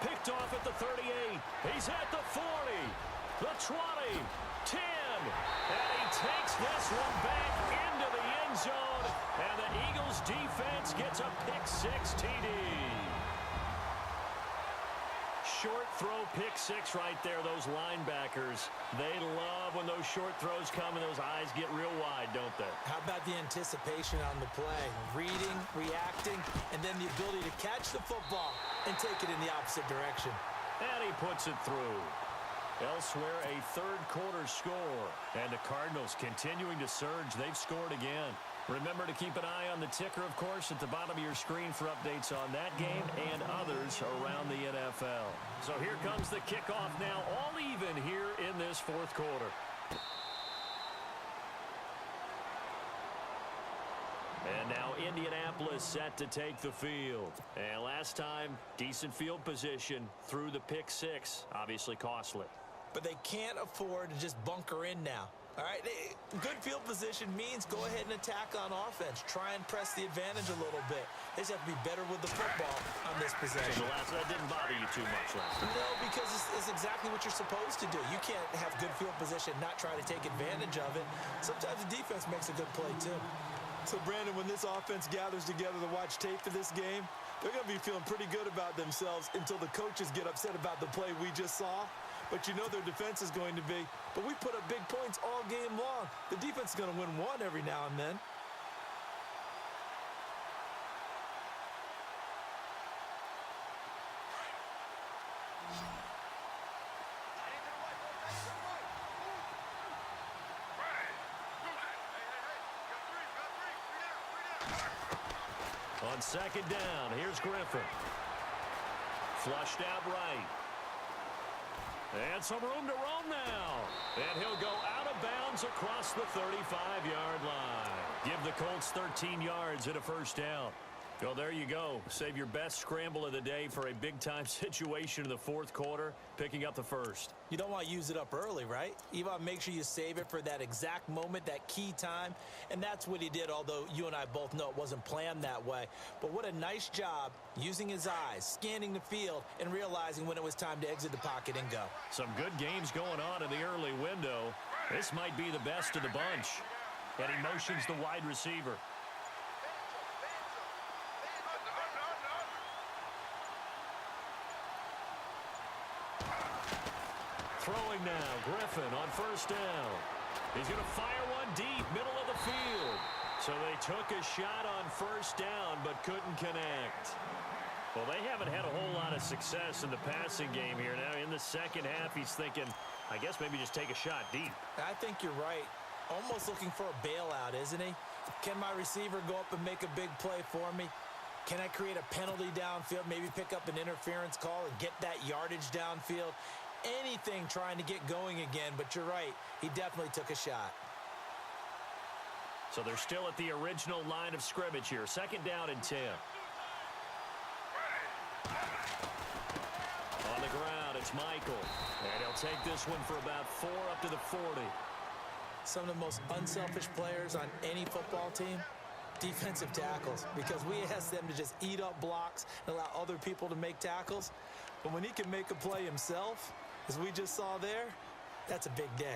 Picked off at the 38. He's at the 40. The 20. 10. And he takes this one back into the end zone. And the Eagles defense gets a pick-6 TD. Short throw, pick-6 right there. Those linebackers, they love when those short throws come and those eyes get real wide, don't they? How about the anticipation on the play? Reading, reacting, and then the ability to catch the football and take it in the opposite direction. And he puts it through. Elsewhere, a third-quarter score. And the Cardinals continuing to surge. They've scored again. Remember to keep an eye on the ticker, of course, at the bottom of your screen for updates on that game and others around the NFL. So here comes the kickoff now, all even here in this fourth quarter. And now Indianapolis set to take the field. And last time, decent field position through the pick-6, obviously costly. But they can't afford to just bunker in now. All right, good field position means go ahead and attack on offense. Try and press the advantage a little bit. They just have to be better with the football on this possession. So that didn't bother you too much last time. No, because it's exactly what you're supposed to do. You can't have good field position, not try to take advantage of it. Sometimes the defense makes a good play, too. So, Brandon, when this offense gathers together to watch tape for this game, they're going to be feeling pretty good about themselves until the coaches get upset about the play we just saw. But you know their defense is going to be. But we put up big points all game long. The defense is going to win one every now and then. On second down, here's Griffin. Flushed out right. And some room to roam now. And he'll go out of bounds across the 35-yard line. Give the Colts 13 yards and a first down. Well, there you go. Save your best scramble of the day for a big-time situation in the fourth quarter, picking up the first. You don't want to use it up early, right? You want to make sure you save it for that exact moment, that key time, and that's what he did, although you and I both know it wasn't planned that way. But what a nice job using his eyes, scanning the field, and realizing when it was time to exit the pocket and go. Some good games going on in the early window. This might be the best of the bunch. And he motions the wide receiver. Throwing now, Griffin on first down. He's going to fire one deep, middle of the field. So they took a shot on first down, but couldn't connect. Well, they haven't had a whole lot of success in the passing game here. Now, in the second half, he's thinking, I guess maybe just take a shot deep. I think you're right. Almost looking for a bailout, isn't he? Can my receiver go up and make a big play for me? Can I create a penalty downfield, maybe pick up an interference call and get that yardage downfield? Anything trying to get going again, but you're right. He definitely took a shot. So they're still at the original line of scrimmage here. Second down and 10. On the ground, it's Michael. And he'll take this one for about 4 up to the 40. Some of the most unselfish players on any football team, defensive tackles, because we ask them to just eat up blocks and allow other people to make tackles. But when he can make a play himself, as we just saw there, that's a big day.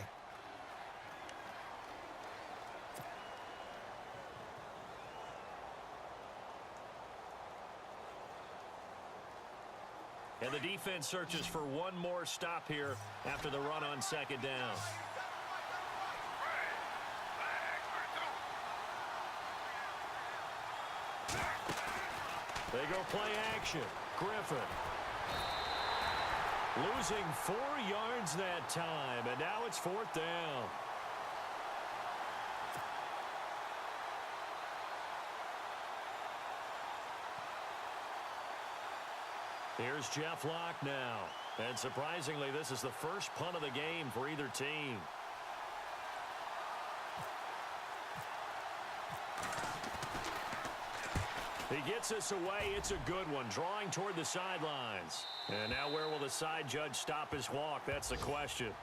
And the defense searches for one more stop here after the run on second down. They go play action. Griffin. Losing 4 yards that time, and now it's fourth down. Here's Jeff Locke now. And surprisingly, this is the first punt of the game for either team. He gets us away. It's a good one, drawing toward the sidelines. And now where will the side judge stop his walk? That's the question.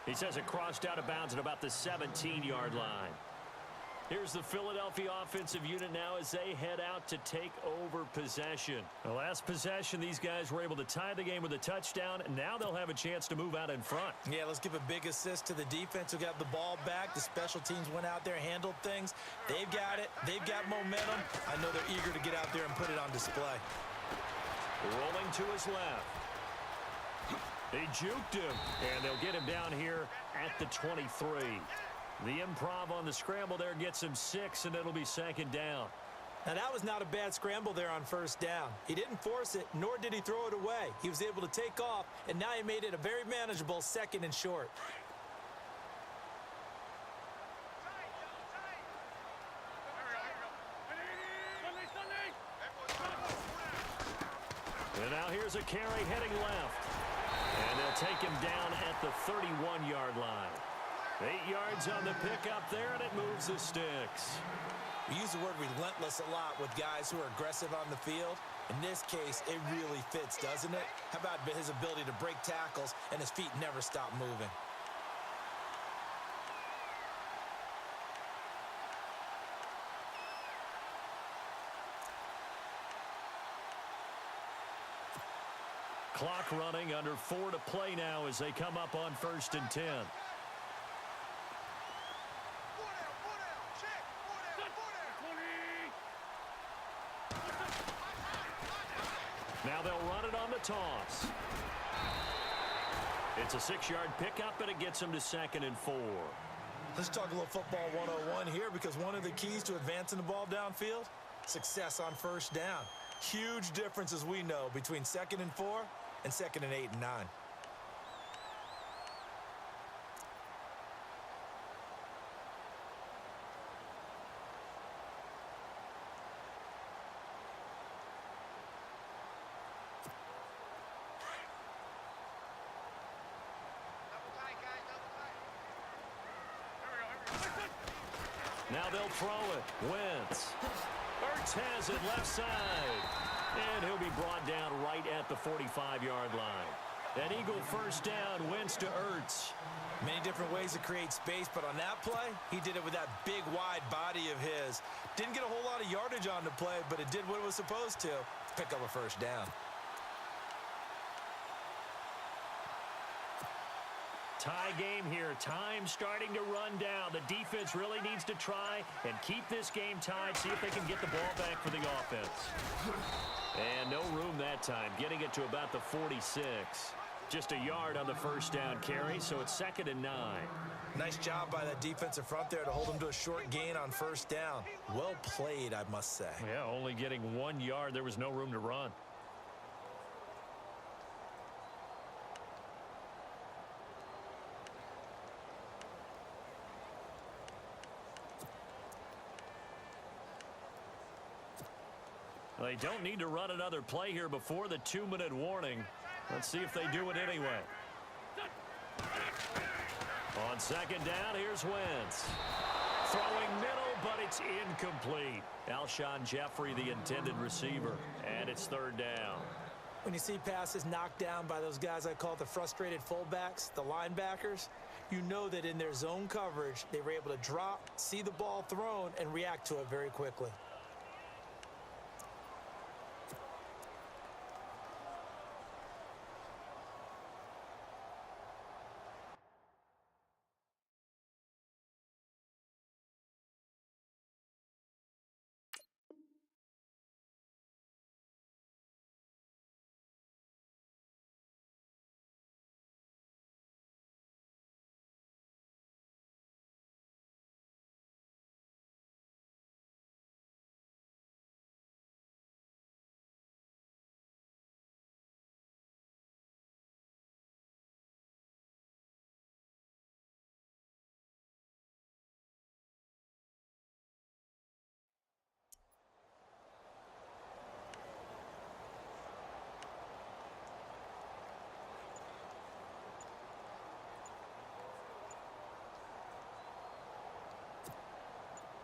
He says it crossed out of bounds at about the 17-yard line. Here's the Philadelphia offensive unit now as they head out to take over possession. The last possession, these guys were able to tie the game with a touchdown, and now they'll have a chance to move out in front. Yeah, let's give a big assist to the defense who got the ball back. The special teams went out there, handled things. They've got it. They've got momentum. I know they're eager to get out there and put it on display. Rolling to his left. They juked him, and they'll get him down here at the 23. The improv on the scramble there gets him 6, and it'll be second down. Now, that was not a bad scramble there on first down. He didn't force it, nor did he throw it away. He was able to take off, and now he made it a very manageable second and short. And now here's a carry heading left. And they'll take him down at the 31-yard line. 8 yards on the pickup there, and it moves the sticks. We use the word relentless a lot with guys who are aggressive on the field. In this case, it really fits, doesn't it? How about his ability to break tackles and his feet never stop moving? Clock running, under 4 to play now as they come up on 1st and 10. Now they'll run it on the toss. It's a 6-yard pickup, and it gets them to 2nd and 4. Let's talk a little football 101 here, because one of the keys to advancing the ball downfield, success on first down. Huge difference, as we know, between 2nd and 4 and 2nd and 8 and 9. Now they'll throw it. Wentz. Ertz has it left side. And he'll be brought down right at the 45-yard line. An Eagle first down, Wentz to Ertz. Many different ways to create space, but on that play, he did it with that big, wide body of his. Didn't get a whole lot of yardage on the play, but it did what it was supposed to. Pick up a first down. Tie game here. Time starting to run down. The defense really needs to try and keep this game tied, see if they can get the ball back for the offense. And no room that time, getting it to about the 46. Just a yard on the first down carry, so it's 2nd and 9. Nice job by that defensive front there to hold him to a short gain on first down. Well played, I must say. Yeah, only getting 1 yard. There was no room to run. They don't need to run another play here before the 2-minute warning. Let's see if they do it anyway. On 2nd down, here's Wentz. Throwing middle, but it's incomplete. Alshon Jeffrey, the intended receiver, and it's 3rd down. When you see passes knocked down by those guys I call the frustrated fullbacks, the linebackers, you know that in their zone coverage, they were able to drop, see the ball thrown, and react to it very quickly.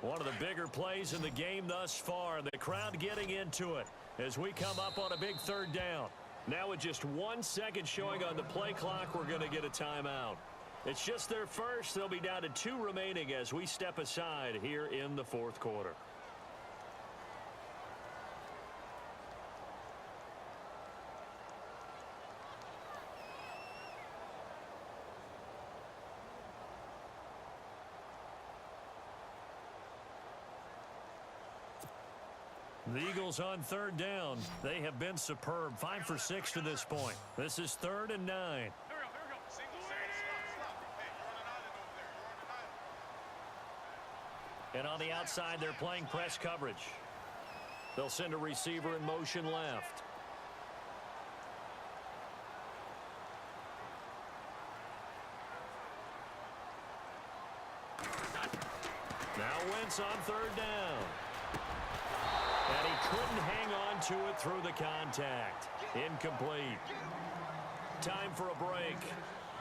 One of the bigger plays in the game thus far. The crowd getting into it as we come up on a big 3rd down. Now with just 1 second showing on the play clock, we're going to get a timeout. It's just their first. They'll be down to 2 remaining as we step aside here in the 4th quarter. The Eagles on 3rd down. They have been superb. 5 for 6 to this point. This is 3rd and 9. Here we go. Single. Stop. Hey, you're on an island over there. And on the outside, they're playing press coverage. They'll send a receiver in motion left. Now Wentz on 3rd down. And he couldn't hang on to it through the contact. Incomplete. Time for a break.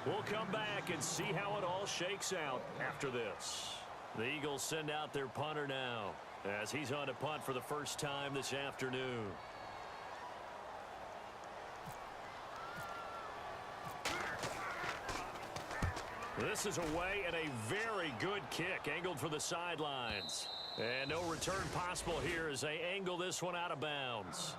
We'll come back and see how it all shakes out after this. The Eagles send out their punter now as he's on to punt for the first time this afternoon. This is away and a very good kick angled for the sidelines. And no return possible here as they angle this one out of bounds.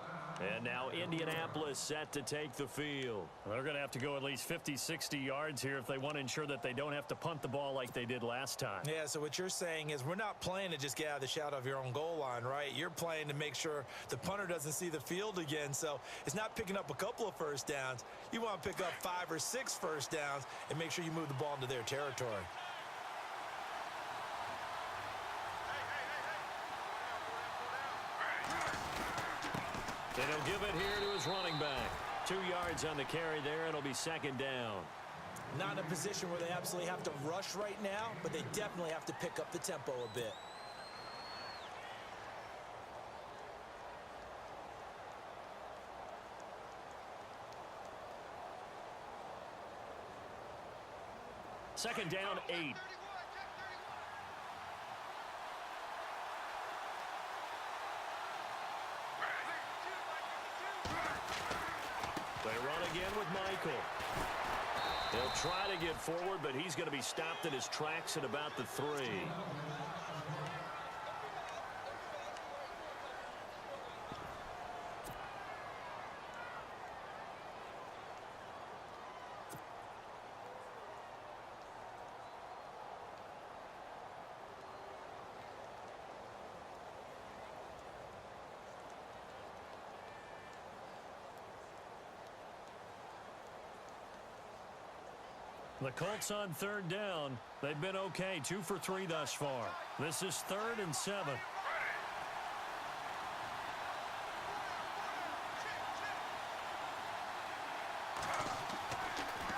And now Indianapolis set to take the field. They're going to have to go at least 50, 60 yards here if they want to ensure that they don't have to punt the ball like they did last time. Yeah, so what you're saying is we're not playing to just get out of the shadow of your own goal line, right? You're playing to make sure the punter doesn't see the field again. So it's not picking up a couple of first downs. You want to pick up 5 or 6 first downs and make sure you move the ball into their territory. And he'll give it here to his running back. 2 yards on the carry there. It'll be 2nd down. Not in a position where they absolutely have to rush right now, but they definitely have to pick up the tempo a bit. Second down, 8. They run again with Michael. He'll try to get forward, but he's going to be stopped in his tracks at about the 3. The Colts on 3rd down. They've been okay, 2 for 3 thus far. This is 3rd and 7.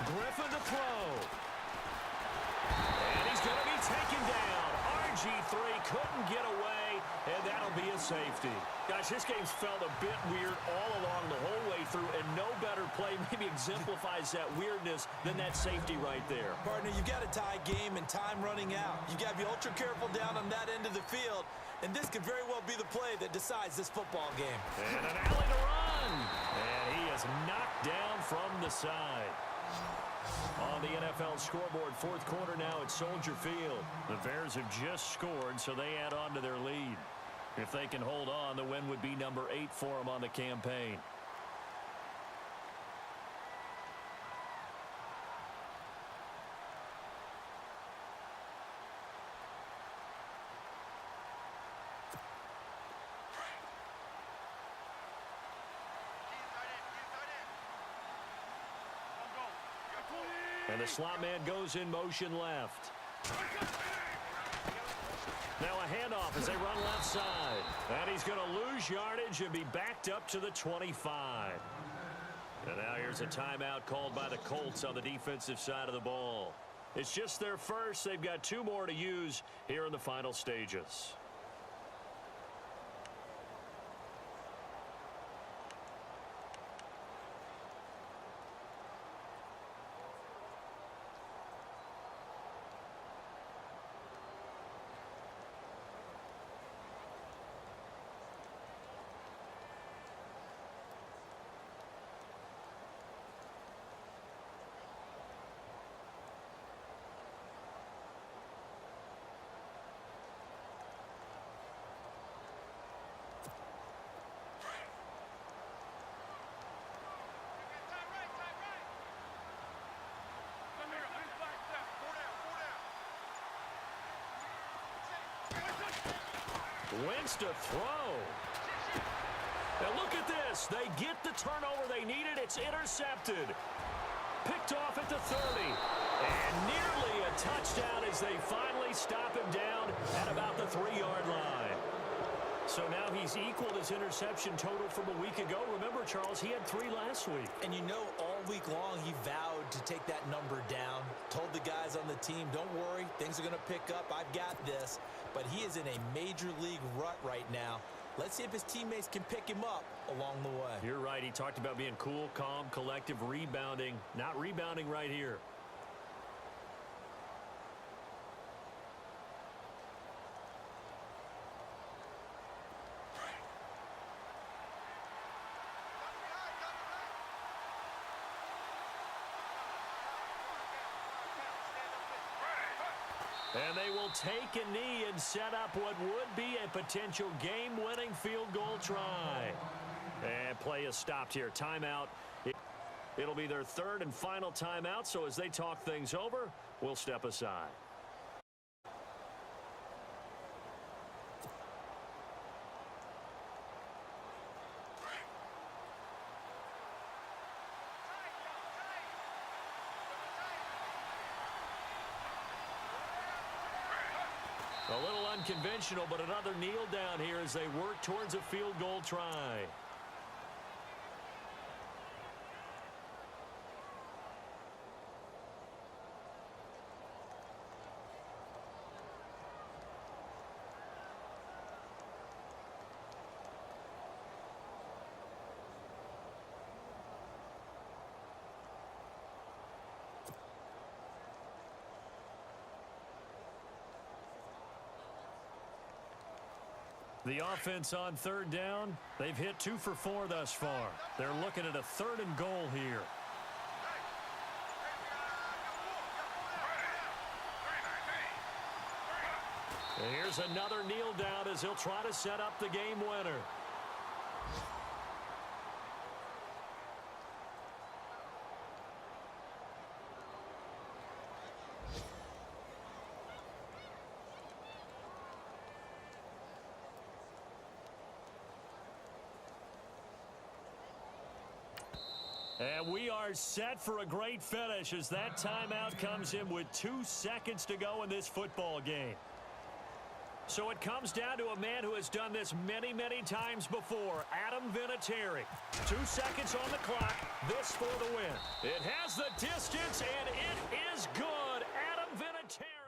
Griffin to throw. And he's going to be taken down. RG3 couldn't get away, and that'll be a safety. Guys, this game's felt a bit weird all along the whole way through, and no better play maybe exemplifies that weirdness than that safety right there. Partner, you've got a tie game and time running out. You've got to be ultra careful down on that end of the field, and this could very well be the play that decides this football game. And an alley to run. And he is knocked down from the side. On the NFL scoreboard, 4th quarter now at Soldier Field. The Bears have just scored, so they add on to their lead. If they can hold on, the win would be number 8 for them on the campaign. And the slot man goes in motion left. Now a handoff as they run left side. And he's going to lose yardage and be backed up to the 25. And now here's a timeout called by the Colts on the defensive side of the ball. It's just their first. They've got 2 more to use here in the final stages. Wentz to throw. Now look at this. They get the turnover they needed. It's intercepted. Picked off at the 30. And nearly a touchdown as they finally stop him down at about the 3-yard line. So now he's equaled his interception total from a week ago. Remember, Charles, he had 3 last week. And you know, all week long he vowed to take that number down. Told the guys on the team, don't worry, things are going to pick up. I've got this. But he is in a major league rut right now. Let's see if his teammates can pick him up along the way. You're right. He talked about being cool, calm, collective, rebounding. Not rebounding right here. And they will take a knee and set up what would be a potential game-winning field goal try. And play is stopped here. Timeout. It'll be their 3rd and final timeout, so as they talk things over, we'll step aside. A little unconventional, but another kneel down here as they work towards a field goal try. The offense on third down, they've hit 2 for 4 thus far. They're looking at a 3rd and goal here. Here's another kneel down as he'll try to set up the game winner. And we are set for a great finish as that timeout comes in with 2 seconds to go in this football game. So it comes down to a man who has done this many, many times before, Adam Vinatieri. 2 seconds on the clock, this for the win. It has the distance, and it is good. Adam Vinatieri.